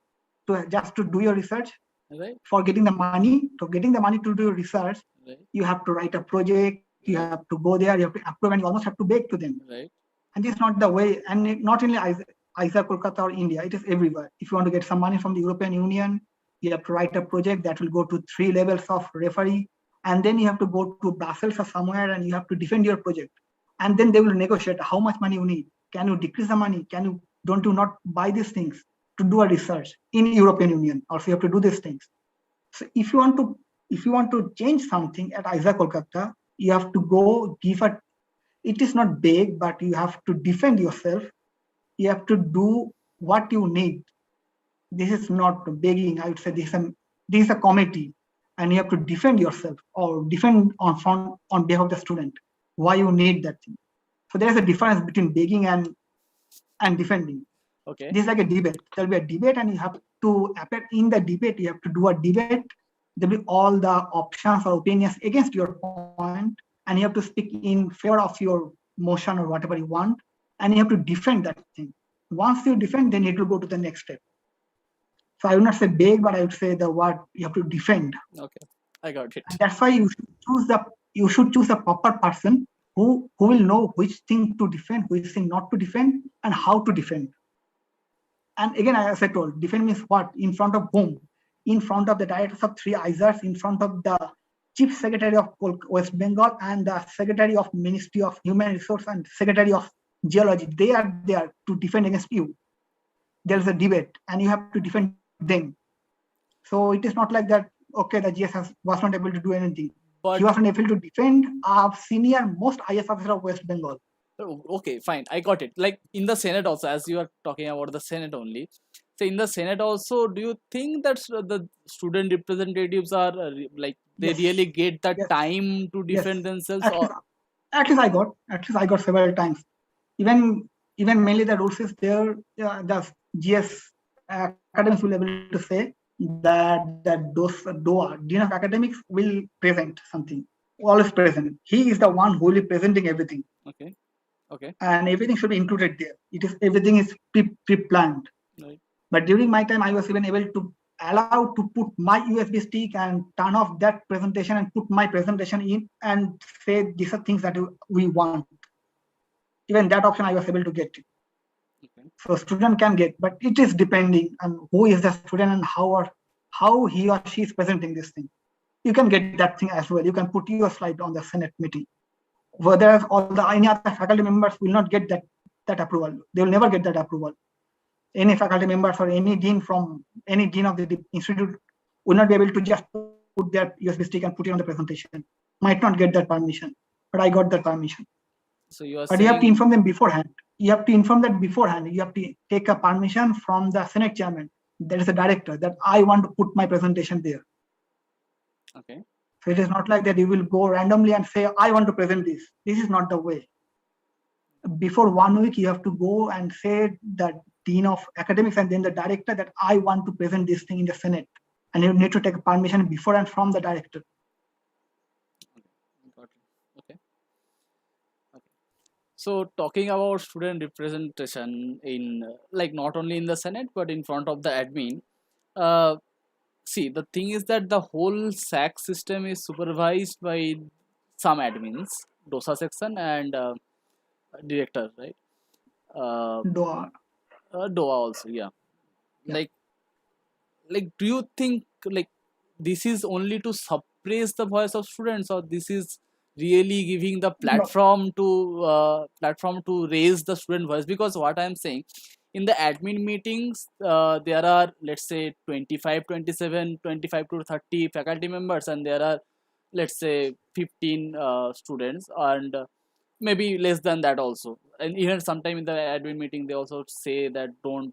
to just to do your research. Right. For getting the money, to do your research, Right. you have to write a project. You have to go there. You have to approve, and you almost have to beg to them. Right. And this is not the way. And not only ISER Kolkata or India, it is everywhere. If you want to get some money from the European Union, you have to write a project that will go to 3 levels of referee, and then you have to go to Brussels or somewhere, and you have to defend your project. And then they will negotiate how much money you need. Can you decrease the money? Don't you not buy these things to do a research in European Union? Also, you have to do these things. So if you want to change something at ISER Kolkata, you have to go give a. It is not big, but you have to defend yourself. You have to do what you need. This is not begging. I would say this is a committee, and you have to defend yourself or defend on behalf of the student why you need that thing. So there is a difference between begging and defending. Okay. This is like a debate. There will be a debate, and you have to appear in the debate. You have to do a debate. There will be all the options or opinions against your point, and you have to speak in favor of your motion or whatever you want, and you have to defend that thing. Once you defend, then it will go to the next step. So I would not say beg, but I would say the word you have to defend. Okay, I got it. And that's why you should choose a proper person who will know which thing to defend, which thing not to defend, and how to defend. And again, as I told, defend means what? In front of whom? In front of the directors of three ISERs, in front of the Chief Secretary of West Bengal and the Secretary of Ministry of Human Resource and Secretary of Geology. They are there to defend against you. There is a debate and you have to defend them. So it is not like that, okay, the GS was not able to do anything. But he was not able to defend a senior most IS officer of West Bengal. Okay, fine, I got it. Like in the Senate also, as you are talking about the Senate only. So in the Senate also, do you think that the student representatives are like they Yes. really get the Yes. time to defend Yes. themselves? At least I got several times. Even mainly the rules is there. The GS academics will be able to say that DOA, Dean of Academics, will present something. Always present. He is the one who will be presenting everything. Okay. Okay. And everything should be included there. Everything is pre-planned. Right. But during my time, I was even able to allow to put my USB stick and turn off that presentation and put my presentation in and say these are things that we want. Even that option I was able to get. Okay. So student can get, but it is depending on who is the student and how he or she is presenting this thing. You can get that thing as well. You can put your slide on the Senate meeting. Whereas any other faculty members will not get that approval. They will never get that approval. Any faculty members or any dean from any dean of the institute will not be able to just put their USB stick and put it on the presentation. Might not get that permission, but I got that permission. So you are but you have to inform them beforehand. You have to inform that beforehand. You have to take a permission from the Senate chairman. There is a director that I want to put my presentation there. Okay. So it is not like that you will go randomly and say, I want to present this. This is not the way. Before 1 week, you have to go and say that dean of academics and then the director that I want to present this thing in the Senate. And you need to take permission before and from the director. Okay. So talking about student representation in like not only in the Senate but in front of the admin, see, the thing is that the whole SAC system is supervised by some admins, DOSA section and director, right? DOA. DOA also, yeah. Like, do you think like this is only to suppress the voice of students, or this is really giving the platform to raise the student voice? Because what I'm saying, in the admin meetings, there are, let's say, 25, 27, 25 to 30 faculty members, and there are, let's say, 15 students, and maybe less than that also. And even sometime in the admin meeting, they also say that don't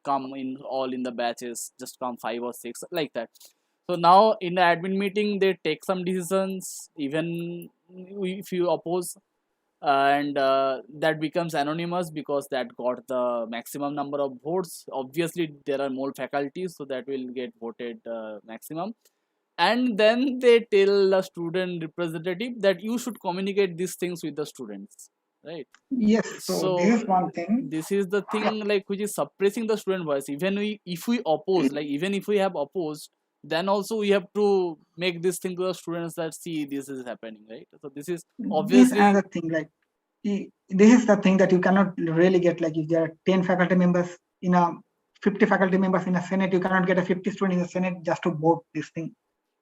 come in all in the batches, just come 5 or 6, like that. So now in the admin meeting, they take some decisions, even if you oppose, and that becomes anonymous because that got the maximum number of votes. Obviously there are more faculties, so that will get voted maximum, and then they tell the student representative that you should communicate these things with the students, right? Yes, so this is one thing. This is the thing, like, which is suppressing the student voice. Even if we oppose, like even if we have opposed, then also we have to make this thing to the students that see this is happening, right? So this is obviously another thing. Like this is the thing that you cannot really get. Like if there are 10 faculty members in a 50 faculty members in a Senate, you cannot get a 50 student in the Senate just to vote this thing.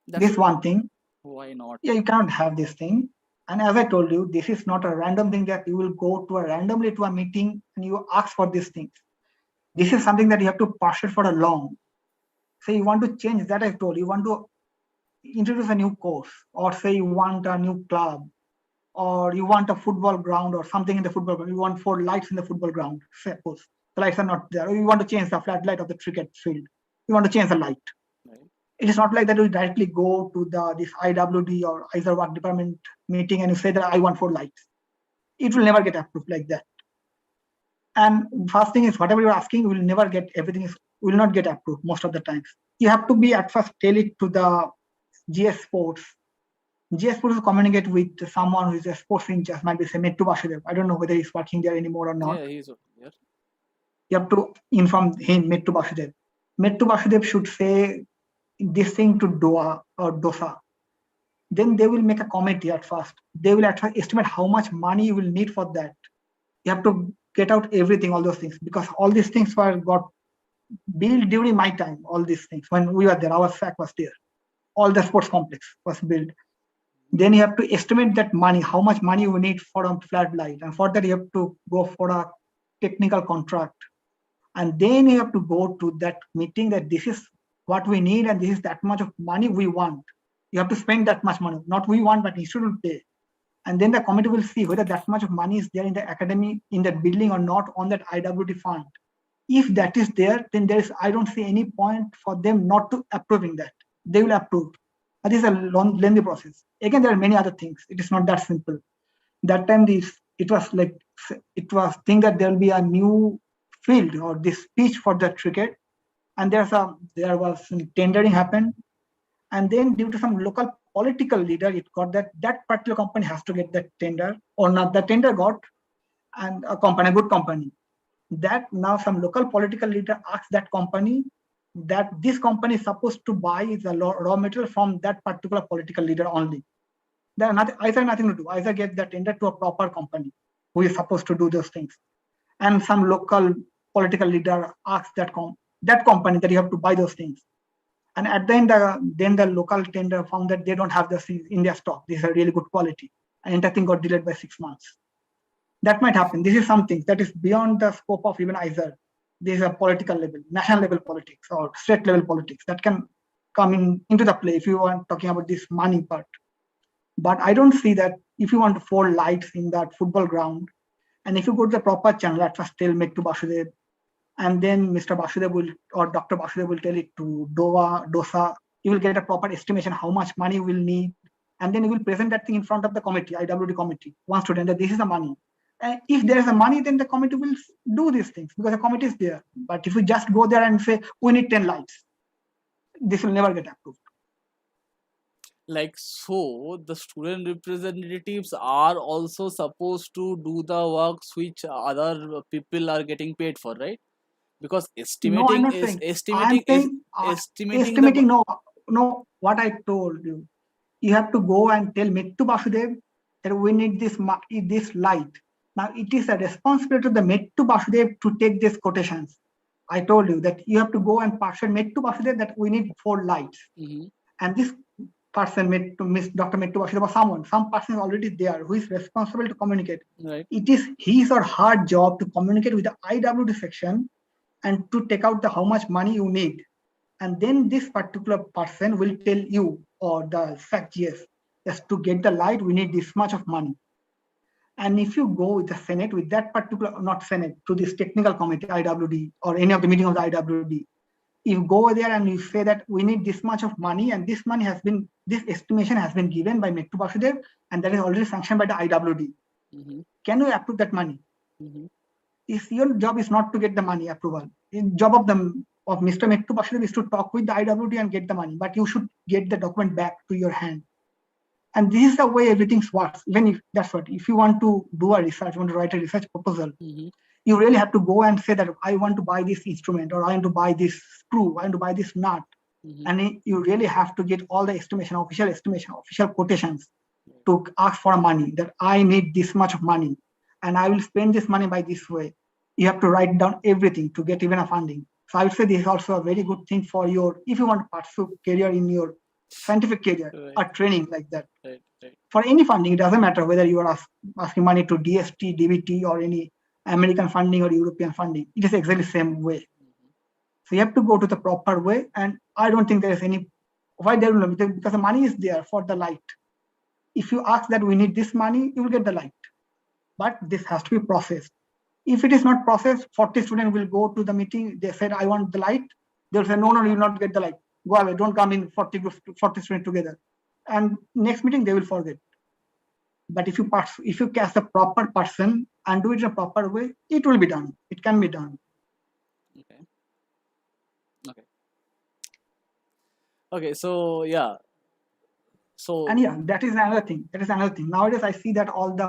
This one thing. Why not? Yeah, you cannot have this thing. And as I told you, this is not a random thing that you will go to randomly to a meeting and you ask for these things. This is something that you have to pursue for a long. So you want to change that, I told you want to introduce a new course, or say you want a new club, or you want a football ground or something in the football ground. You want 4 lights in the football ground, suppose. The lights are not there. Or you want to change the floodlight of the cricket field. You want to change the light. Right. It is not like that you directly go to this IWD or ISER-K department meeting and you say that I want 4 lights. It will never get approved like that. And first thing is, whatever you're asking, will never get, will not get approved most of the times. You have to be at first tell it to the GS Sports. GS Sports will communicate with someone who is a sports in charge, might be say Mettu Basudev. I don't know whether he's working there anymore or not. Yeah, he's there. You have to inform him, Mettu Basudev. Mettu Basudev should say this thing to DOA or DOSA. then they will make a committee at first. They will actually estimate how much money you will need for that. You have to get out everything, all those things, because all these things were got built during my time. All these things when we were there, our SAC was there. All the sports complex was built. Then you have to estimate that money, how much money you need for a floodlight, and for that you have to go for a technical contract, and then you have to go to that meeting that this is what we need and this is that much of money we want. You have to spend that much money, not we want, but institute will pay. And then the committee will see whether that much of money is there in the academy, in that building or not on that IWD fund. If that is there, then I don't see any point for them not to approving that. They will approve. That is a long, lengthy process. Again, there are many other things. It is not that simple. That time, it was think that there will be a new field or this pitch for the cricket, and there was some tendering happened, and then due to some local political leader, it got that particular company has to get that tender or not. The tender got, and a good company. That now some local political leader asks that company that this company is supposed to buy the raw material from that particular political leader only. There are nothing, either nothing to do. Either get the tender to a proper company who is supposed to do those things. And some local political leader asks that company that you have to buy those things. And at the end, then the local tender found that they don't have those things in their stock. These are really good quality. And the thing got delayed by 6 months. That might happen. This is something that is beyond the scope of even ISER. This is a political level, national level politics or state level politics that can come into the play if you are talking about this money part. But I don't see that if you want to fold lights in that football ground, and if you go to the proper channel, at first tell make to Basudev, and then Mr. Basudev will or Dr. Basudev will tell it to DOSA, you will get a proper estimation how much money you will need, and then you will present that thing in front of the committee, IWD committee, one student that this is the money. If there is a money, then the committee will do these things because the committee is there. But if you just go there and say, we need 10 lights, this will never get approved. Like, so the student representatives are also supposed to do the works which other people are getting paid for, right? Because No, I'm estimating not is saying. I'm estimating is saying estimating the estimating. No. What I told you, you have to go and tell Mettu Basudev that we need this light. Now it is a responsibility of the Mettu Basudev to take these quotations. I told you that you have to go and persuade Mettu Basudev that we need 4 lights, and this person, Dr. Mettu Basudev or some person is already there who is responsible to communicate. Right. It is his or her job to communicate with the IWD section and to take out how much money you need. And then this particular person will tell you or the SAC-GS, just to get the light, we need this much of money. And if you go with the Senate, with that particular, not Senate, to this technical committee, IWD, or any of the meeting of the IWD, you go there and you say that we need this much of money, and this estimation has been given by Mettu Basudev, and that is already sanctioned by the IWD. Can you approve that money? If your job is not to get the money approval, the job of Mr. Mettu Basudev is to talk with the IWD and get the money, but you should get the document back to your hand. And this is the way everything works. Even if you want to do a research, you want to write a research proposal, you really have to go and say that I want to buy this instrument, or I want to buy this screw, I want to buy this nut. And you really have to get all the official quotations to ask for money, that I need this much of money and I will spend this money by this way. You have to write down everything to get even a funding. So I would say this is also a very good thing for if you want to pursue career in your scientific career, or training like that. Right. For any funding, it doesn't matter whether you are asking money to DST, DBT, or any American funding or European funding. It is exactly the same way. So you have to go to the proper way, and I don't think there is any why there will be, because the money is there for the light. If you ask that we need this money, you will get the light. But this has to be processed. If it is not processed, 40 students will go to the meeting. They said, I want the light. They'll say, no, you will not get the light. Go away. Don't come in 40 students together. And next meeting, they will forget. But if you cast a proper person and do it in a proper way, it will be done. It can be done. Okay. So yeah. And yeah, that is another thing. Nowadays, I see that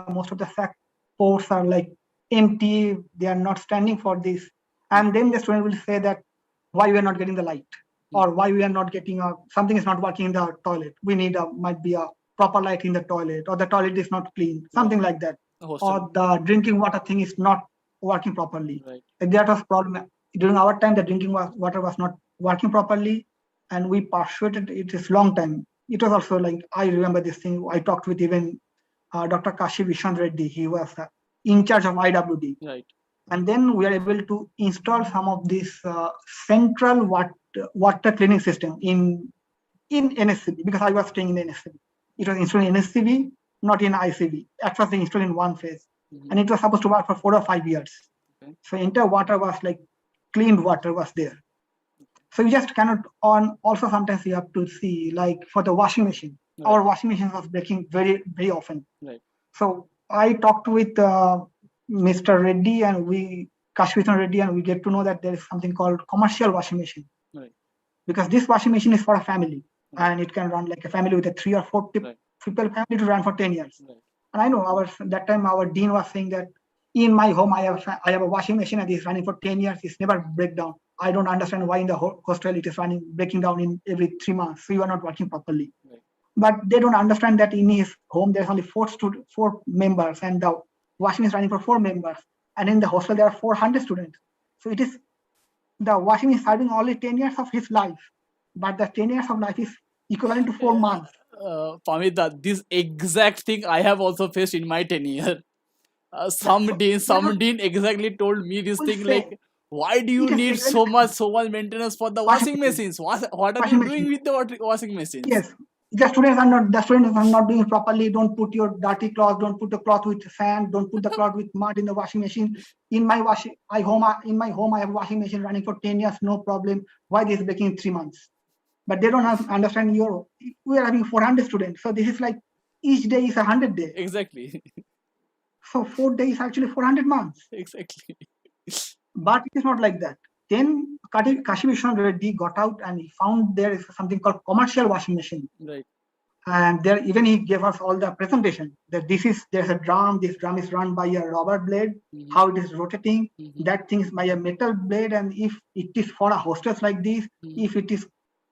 most of the SAC ports are like empty. They are not standing for this. And then the student will say that why we are not getting the light, or why we are not getting something is not working in the toilet. We need might be a proper light in the toilet, or the toilet is not clean, something like that, Hostel. or the drinking water thing is not working properly. Right. Like that was problem during our time. The drinking water was not working properly, and we persuaded it is long time. It was also like, I remember this thing. I talked with even Dr. Kashi Vishwan Reddy. He was in charge of IWD. Right. And then we are able to install some of this central water cleaning system in NSCB, because I was staying in NSCB. It was installed in NSCB, not in ICB. At first, they installed in one phase, and it was supposed to work for 4 or 5 years. Okay. So entire water was like cleaned water was there. So you just cannot on. Also, sometimes you have to see, like for the washing machine, Right. our washing machine was breaking very, very often. Right. So I talked with Mr. Reddy and Kashvishan Reddy, and we get to know that there is something called commercial washing machine. Right. Because this washing machine is for a family, Right. and it can run like a family with a 3 or 4 Right. people family to run for 10 years. Right. And I know that time our dean was saying that in my home I have a washing machine and it's running for 10 years. It's never break down. I don't understand why in the hostel it is breaking down in every 3 months. So you are not working properly. Right. But they don't understand that in his home there's only 4 members, and the washing is running for 4 members. And in the hostel there are 400 students. So it is the washing is serving only 10 years of his life, but the 10 years of life is equivalent to 4 months. Pamita, this exact thing I have also faced in my tenure. Some dean exactly told me this thing, like, why do you need so much maintenance for the washing machines? What are you doing with the washing machines? Yes, the students are not doing it properly. Don't put your dirty cloth. Don't put the cloth with sand. Don't put the cloth with mud in the washing machine. In my home, I have a washing machine running for 10 years, no problem. Why this is breaking in 3 months? But they don't understand we are having 400 students. So this is like each day is 100 days. Exactly. So 4 days actually 400 months. Exactly. But it is not like that. Then Kashi Vishwan Reddy got out and he found there is something called commercial washing machine. Right. And there even he gave us all the presentation that there's a drum. This drum is run by a rubber blade. How it is rotating. That thing is by a metal blade. And if it is for a hostels like this, if it is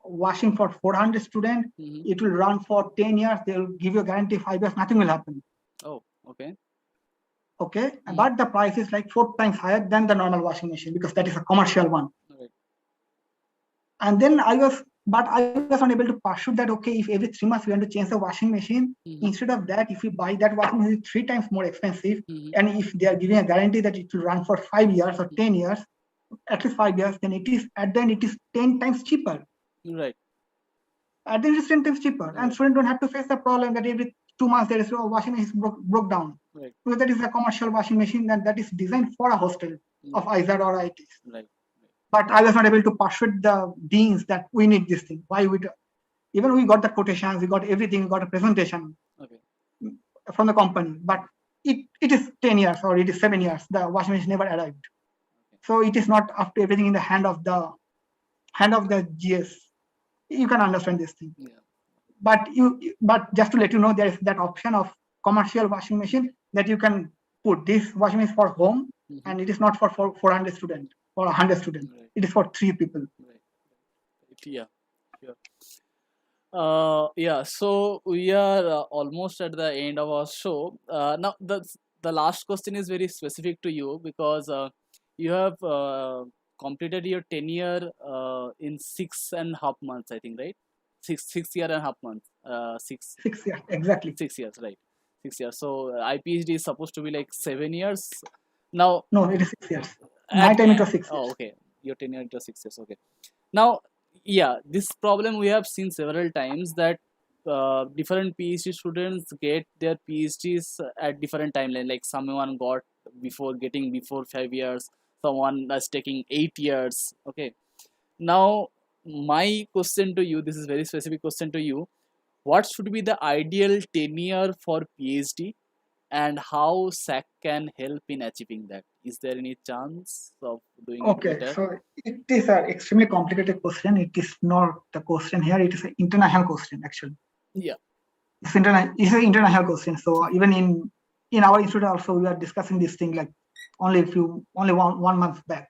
washing for 400 students, it will run for 10 years. They will give you a guarantee 5 years, nothing will happen. Oh, okay. Okay, but the price is like 4 times higher than the normal washing machine because that is a commercial one. Right. And then I was unable to pursue that. Okay, if every 3 months we want to change the washing machine, instead of that, if we buy that washing machine 3 times more expensive, and if they are giving a guarantee that it will run for 5 years or 10 years, at least 5 years, then it is 10 times cheaper. Right. At the end, it is 10 times cheaper, right. And students don't have to face the problem that every 2 months there is a washing machine broke down. Right. Because that is a commercial washing machine that is designed for a hostel of ISER or IITs. Right. But I was not able to persuade the deans that we need this thing. Why even we got the quotations, we got everything, we got a presentation from the company. But it is 10 years or it is 7 years. The washing machine never arrived. Okay. So it is not up to everything in the hand of the GS. You can understand this thing. Yeah. But just to let you know, there is that option of commercial washing machine that you can put. This washing machine is for home, and it is not for 400 students or 100 students. Right. It is for 3 people. Right. Yeah. Sure. Yeah. So we are almost at the end of our show. Now the last question is very specific to you because you have completed your tenure in 6.5 months, I think, right? 6 year and a half months. 6 years, exactly. 6 years, right? 6 years. So IPhD is supposed to be like 7 years. Now, no, it is 6 years. My time it was 6 years. Oh, okay. Your tenure it was 6 years. Okay. Now, yeah, this problem we have seen several times that different PhD students get their PhDs at different timeline. Like someone got before 5 years, someone is taking 8 years. Okay. Now, my question to you, this is very specific question to you. What should be the ideal tenure for PhD and how SAC can help in achieving that? Is there any chance of doing it better? Okay, so it is an extremely complicated question. It is not the question here. It is an international question, actually. Yeah. It's an international question. So even in our institute also, we are discussing this thing like only 1 month back,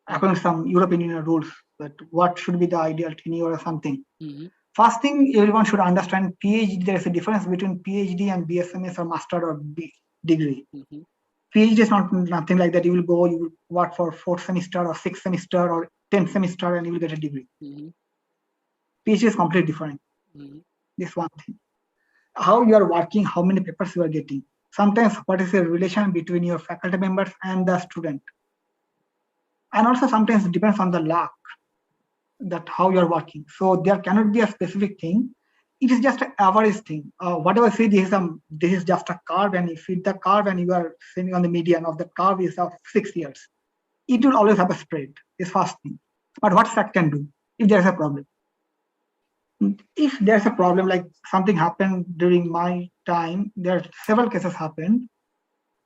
according to some European Union rules, that what should be the ideal tenure or something. First thing everyone should understand, PhD, there is a difference between PhD and BSMS or master or degree. Mm-hmm. PhD is not nothing like that. You will work for 4th semester or 6th semester or 10th semester and you will get a degree. Mm-hmm. PhD is completely different. Mm-hmm. This one thing. How you are working, how many papers you are getting. Sometimes what is the relation between your faculty members and the student. And also sometimes it depends on the luck that how you are working. So there cannot be a specific thing. It is just an average thing. Whatever I say, this is just a curve, and if the curve and you are sitting on the median of the curve is of 6 years, it will always have a spread. Is first thing. But what SAC can do if there is a problem? If there's a problem, like something happened during my time, there are several cases happened.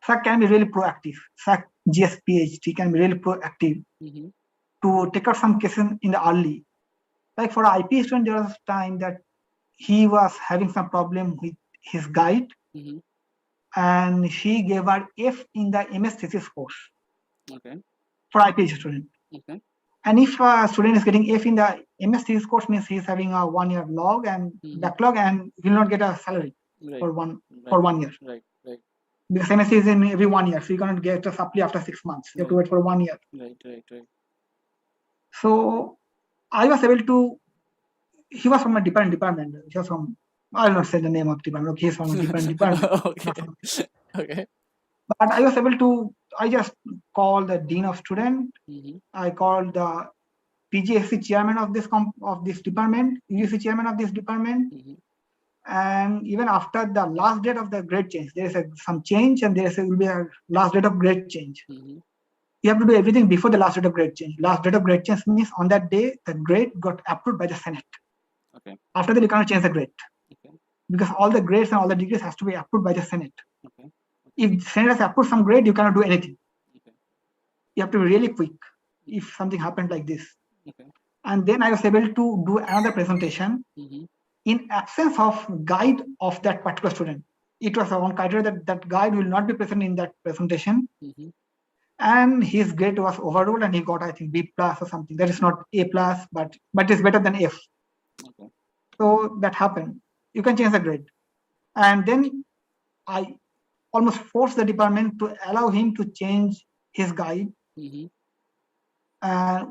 SAC can be really proactive. SAC GS PhD can be really proactive Mm-hmm. to take out some cases in the early. Like for an IP student, there was a time that he was having some problem with his guide, Mm-hmm. and she gave her F in the MS thesis course Okay. for IP student. Okay. And if a student is getting F in the MS thesis course, means he is having a 1-year log and Mm-hmm. backlog, and will not get a salary Right. for one Right. 1 year. Right. Right. Because MS is in every 1 year, so you cannot get a supply after 6 months. You have to Right. wait for 1 year. Right. Right. Right. So I was able to. He was from a different department. He was from. I'll not say the name of the department. Okay, he's from a different department. Okay. Okay. But I was able to. I just called the dean of student. Mm-hmm. I called the PGSC chairman of this department, UGC chairman of this department, Mm-hmm. and even after the last date of the grade change, there is some change, and will be a last date of grade change. Mm-hmm. You have to do everything before the last date of grade change. Last date of grade change means on that day the grade got approved by the Senate. Okay. After that, you cannot change the grade. Okay. Because all the grades and all the degrees has to be approved by the Senate. Okay. If the Senate has approved some grade, you cannot do anything. Okay. You have to be really quick if something happened like this. Okay. And then I was able to do another presentation Mm-hmm. in absence of guide of that particular student. It was one criteria that guide will not be present in that presentation. Mm-hmm. And his grade was overruled and he got, I think, B plus or something. That is not A plus, but it's better than F. Okay. So that happened. You can change the grade. And then I almost forced the department to allow him to change his guide Mm-hmm.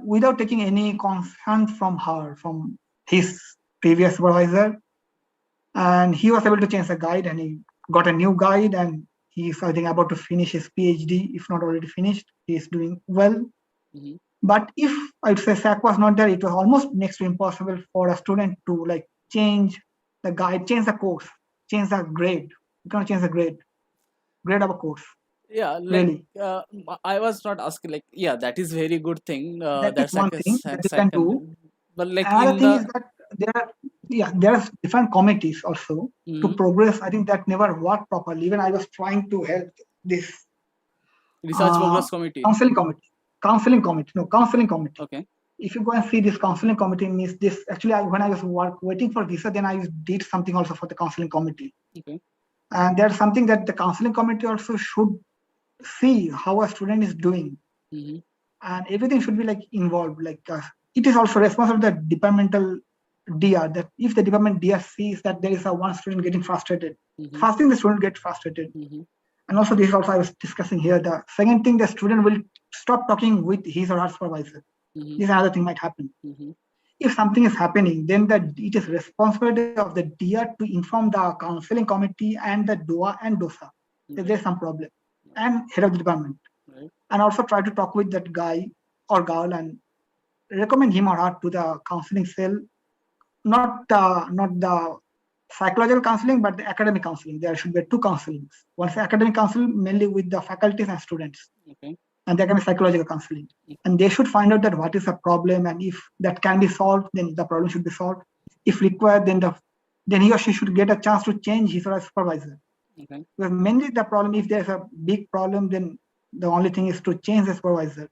without taking any consent from his previous supervisor. And he was able to change the guide and he got a new guide, and he's, I think, about to finish his PhD, if not already finished. He's doing well. Mm-hmm. But if I'd say SAC was not there, it was almost next to impossible for a student to like change the guide, change the course, change the grade. You cannot change the grade of a course. Yeah, like Really, I was not asking, like, yeah, that is very good thing. that is That's one like a thing that you SAC can can do. do. But like Another in thing is the that there are different committees also to mm, progress. I think that never worked properly. Even I was trying to help this research progress committee. counseling committee. Counseling committee. Okay. If you go and see this counseling committee means this, actually when I was waiting for visa, then I did something also for the counseling committee. Okay. And there's something that the counseling committee also should see how a student is doing. Mm-hmm. And everything should be like involved. Like it is also responsible of the departmental DR, that if the department DR sees that there is a one student getting frustrated, Mm-hmm. first thing the student gets frustrated. Mm-hmm. And also this also I was discussing here. The second thing, the student will stop talking with his or her supervisor. Mm-hmm. This another thing might happen. Mm-hmm. If something is happening, then it is responsibility of the DR to inform the counseling committee and the DOA and DOSA that there's some problem, and head of the department. Right. And also try to talk with that guy or girl and recommend him or her to the counseling cell, not the psychological counseling, but the academic counseling. There should be two counselings. One is academic counseling, mainly with the faculties and students. Okay. And there can be psychological counseling. And they should find out that what is the problem, and if that can be solved, then the problem should be solved. If required, then he or she should get a chance to change his or her supervisor. Okay. Because mainly the problem, if there's a big problem, then the only thing is to change the supervisor.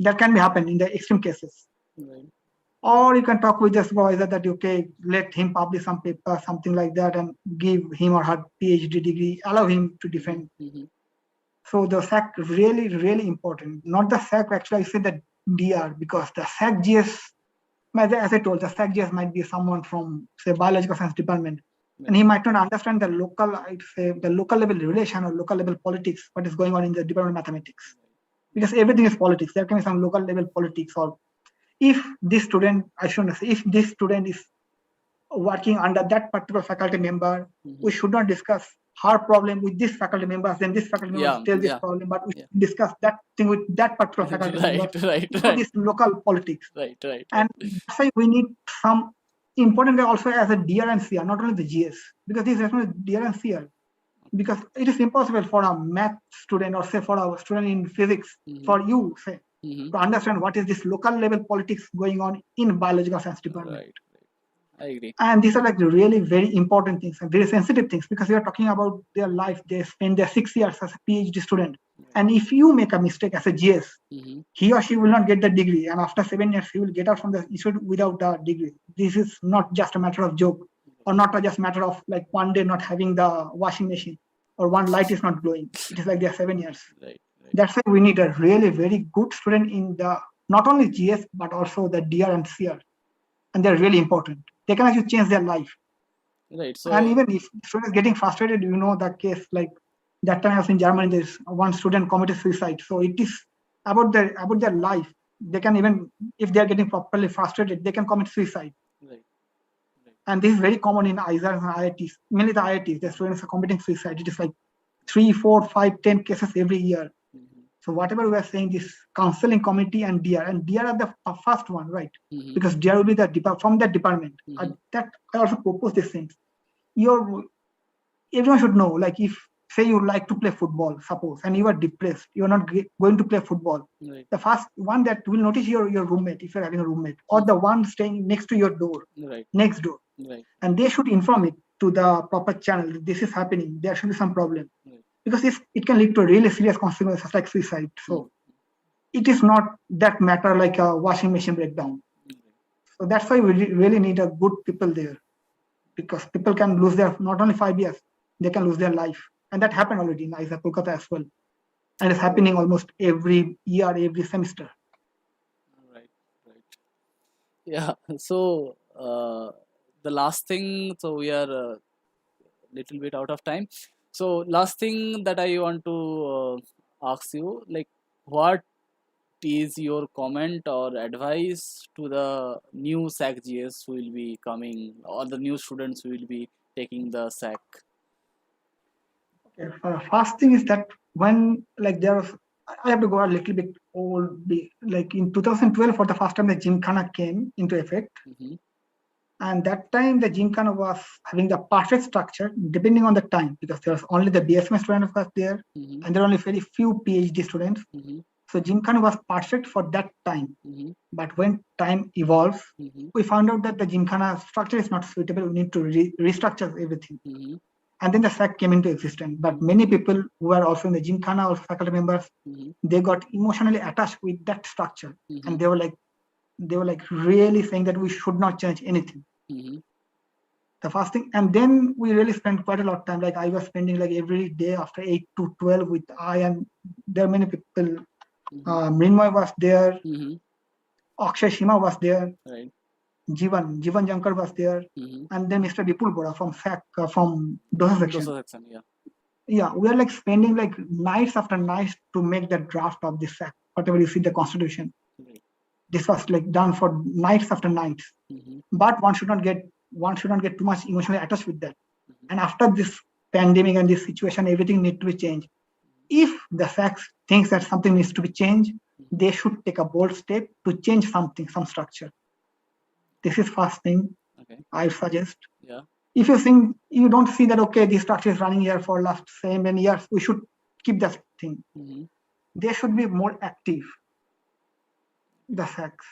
That can be happen in the extreme cases. Right. Or you can talk with the supervisor that, okay, let him publish some paper, something like that, and give him or her PhD degree, allow him to defend. Mm-hmm. So the SAC really, really important. Not the SAC, actually, I say the DR, because the SAC GS As I told, the SAC might be someone from, say, biological science department, and Right. he might not understand the local, I'd say, the local level relation or local level politics, what is going on in the Department of Mathematics. Because everything is politics. There can be some local level politics, or if this student, I shouldn't say, if this student is working under that particular faculty member, we should not discuss her problem with this faculty members, then this faculty members Yeah, tell this yeah, problem, but we yeah. should discuss that thing with that particular faculty member. Right, right, You know, right, this local politics. right, right, And right. that's why we need some important guy also as a DR and CR, not only the GS, because this is not DR and CR. Because it is impossible for a math student or say for a student in physics, for you, say, to understand what is this local level politics going on in biological science department. Right, right. I agree. And these are like really very important things and very sensitive things, because we are talking about their life. They spend their 6 years as a PhD student. And if you make a mistake as a GS, he or she will not get the degree. And after 7 years, he will get out from the institute without a degree. This is not just a matter of joke, or not just a matter of like one day not having the washing machine or one light is not glowing. It is like they are 7 years. Right, right. That's why we need a really very good student in the not only GS but also the DR and CR. And they're really important. They can actually change their life. Right. So, And even if students getting frustrated, you know, the case like that time I was in Germany, there's one student committed suicide. So it is about their life. They can, even if they are getting properly frustrated, they can commit suicide. right, And this is very common in ISER and IITs. Mainly the IITs, the students are committing suicide. It is like 3, 4, 5, 10 cases every year. So whatever we are saying, this counseling committee and DR are the first one, right? Because DR will be the from that department. That I also propose these things. Everyone should know, like if say you like to play football, suppose, and you are depressed, you are not going to play football. right, The first one that will notice your roommate, if you're having a roommate, or the one staying next to your door, right, next door, right, and they should inform it to the proper channel. This is happening. There should be some problem, because it can lead to really serious consequences like suicide. So it is not that matter like a washing machine breakdown. So that's why we really need a good people there, because people can lose their not only 5 years, they can lose their life, and that happened already in ISER Kolkata as well, and it's happening almost every year, every semester. right, right. Yeah. So, the last thing. So we are little bit out of time. So last thing that I want to ask you, like, what is your comment or advice to the new SAC GS who will be coming, or the new students who will be taking the SAC? Okay. First thing is that when like there was, I have to go a little bit old. Like in 2012, for the first time, the Gymkhana came into effect. And that time, the Gymkhana was having the perfect structure, depending on the time, because there was only the BSM students was there, and there are only very few PhD students. So Gymkhana was perfect for that time. But when time evolves, we found out that the Gymkhana structure is not suitable. We need to restructure everything. And then the SAC came into existence. But many people who are also in the Gymkhana or faculty members, they got emotionally attached with that structure, and they were like really saying that we should not change anything. The first thing, and then we really spent quite a lot of time. Like I was spending like every day after 8 to 12 with and there are many people. Mrinmoy was there, Akshay Shima was there, Right. Jivan Jankar was there, and then Mr. Vipul Bora from SAC from Dosa section. Yeah. Yeah, we are like spending like nights after nights to make the draft of this SAC, whatever you see the constitution. This was like done for nights after nights. But one should not get too much emotionally attached with that. And after this pandemic and this situation, everything needs to be changed. If the SAC thinks that something needs to be changed, they should take a bold step to change something, some structure. This is first thing I suggest. Yeah. If you think you don't see that, okay, this structure is running here for last 7 years, we should keep that thing. They should be more active, the SACs.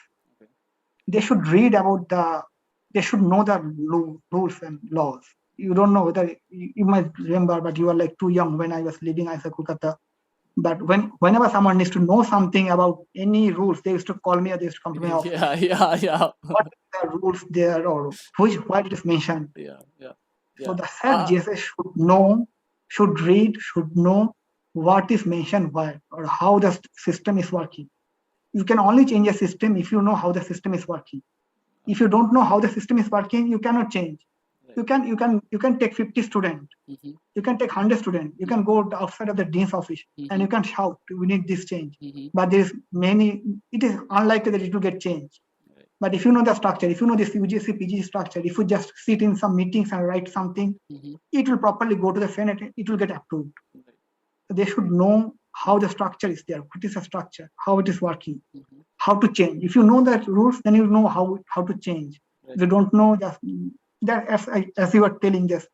They should read about they should know the rules and laws. You don't know whether you might remember, but you are like too young when I was leaving ISER Kolkata. But whenever someone needs to know something about any rules, they used to call me or they used to come to my office. Yeah. What are the rules there, or why it is mentioned? Yeah. So the SAC GSA should read, should know what is mentioned where, or how the system is working. You can only change a system if you know how the system is working. If you don't know how the system is working, you cannot change. Right. You can take 50 students, Mhm. you can take 100 students, you can go outside of the dean's office and you Mhm. can shout, we need this change. Mhm. But there is many, it is unlikely that it will get changed. Right. But if you know the structure, if you know this UGC PG structure, if you just sit in some meetings and write something, Mhm. it will properly go to the Senate, it will get approved. Right. So they should know how the structure is there, what is the structure, how it is working, Mhm. how to change. If you know the rules, then you know how to change. If Right. you don't know, just that as you were telling, just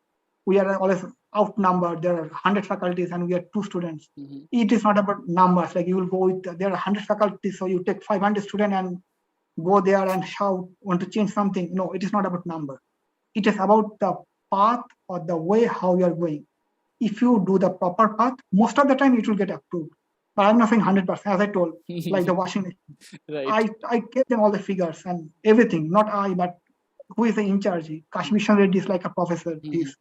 we are always outnumbered. There are 100 faculties and we are 2 students. Mhm. It is not about numbers. Like you will go with there are 100 faculties, so you take 500 students and go there and shout, want to change something. No, it is not about number. It is about the path or the way how you are going. If you do the proper path, most of the time it will get approved. But I'm not saying 100%, as I told, like the washing machine. Right. I gave them all the figures and everything, not I, but who is the in charge? Kashmir Reddy is like a professor. Mhm. Is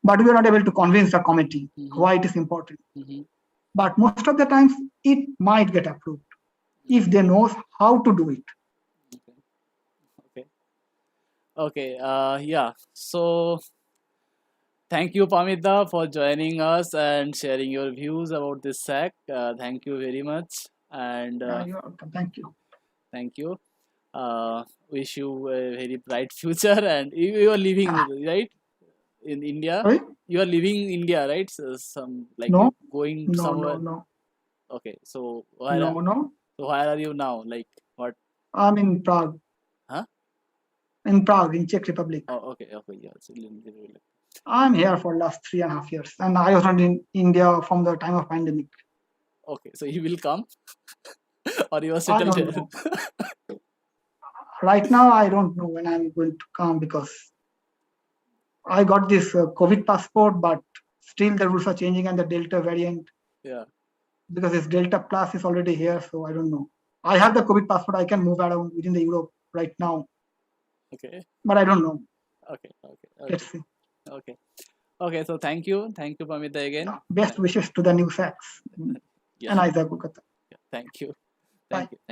but we are not able to convince the committee Mhm. why it is important. Mhm. But most of the times it might get approved if Mhm. they know how to do it. Okay. Okay. Okay. Yeah. So thank you, Pamita, for joining us and sharing your views about this SAC. Thank you very much, and You're welcome. Thank you. thank you. Wish you a very bright future. And you are living right in India. Sorry? You are living in India, right? So some like No, you going no, no, somewhere. no, Okay, no, no. so where are you now? Like what? I'm in Prague, Huh? in Czech Republic. Oh, okay, okay, yeah. It's a little. I'm here for last 3.5 years, and I was not in India from the time of pandemic. Okay, so you will come or you are I settled don't here? know. Right now, I don't know when I'm going to come because I got this COVID passport, but still the rules are changing and the Delta variant Yeah. because this Delta Plus is already here. So I don't know. I have the COVID passport. I can move around within the Europe right now, Okay. but I don't know. Okay. Okay. Let's Okay. see. Okay. Okay. So thank you, Pamita again. Yeah. Best wishes to the new SACs Yeah. and Isaac Kolkata. Yeah. Thank you. Bye. Thank you.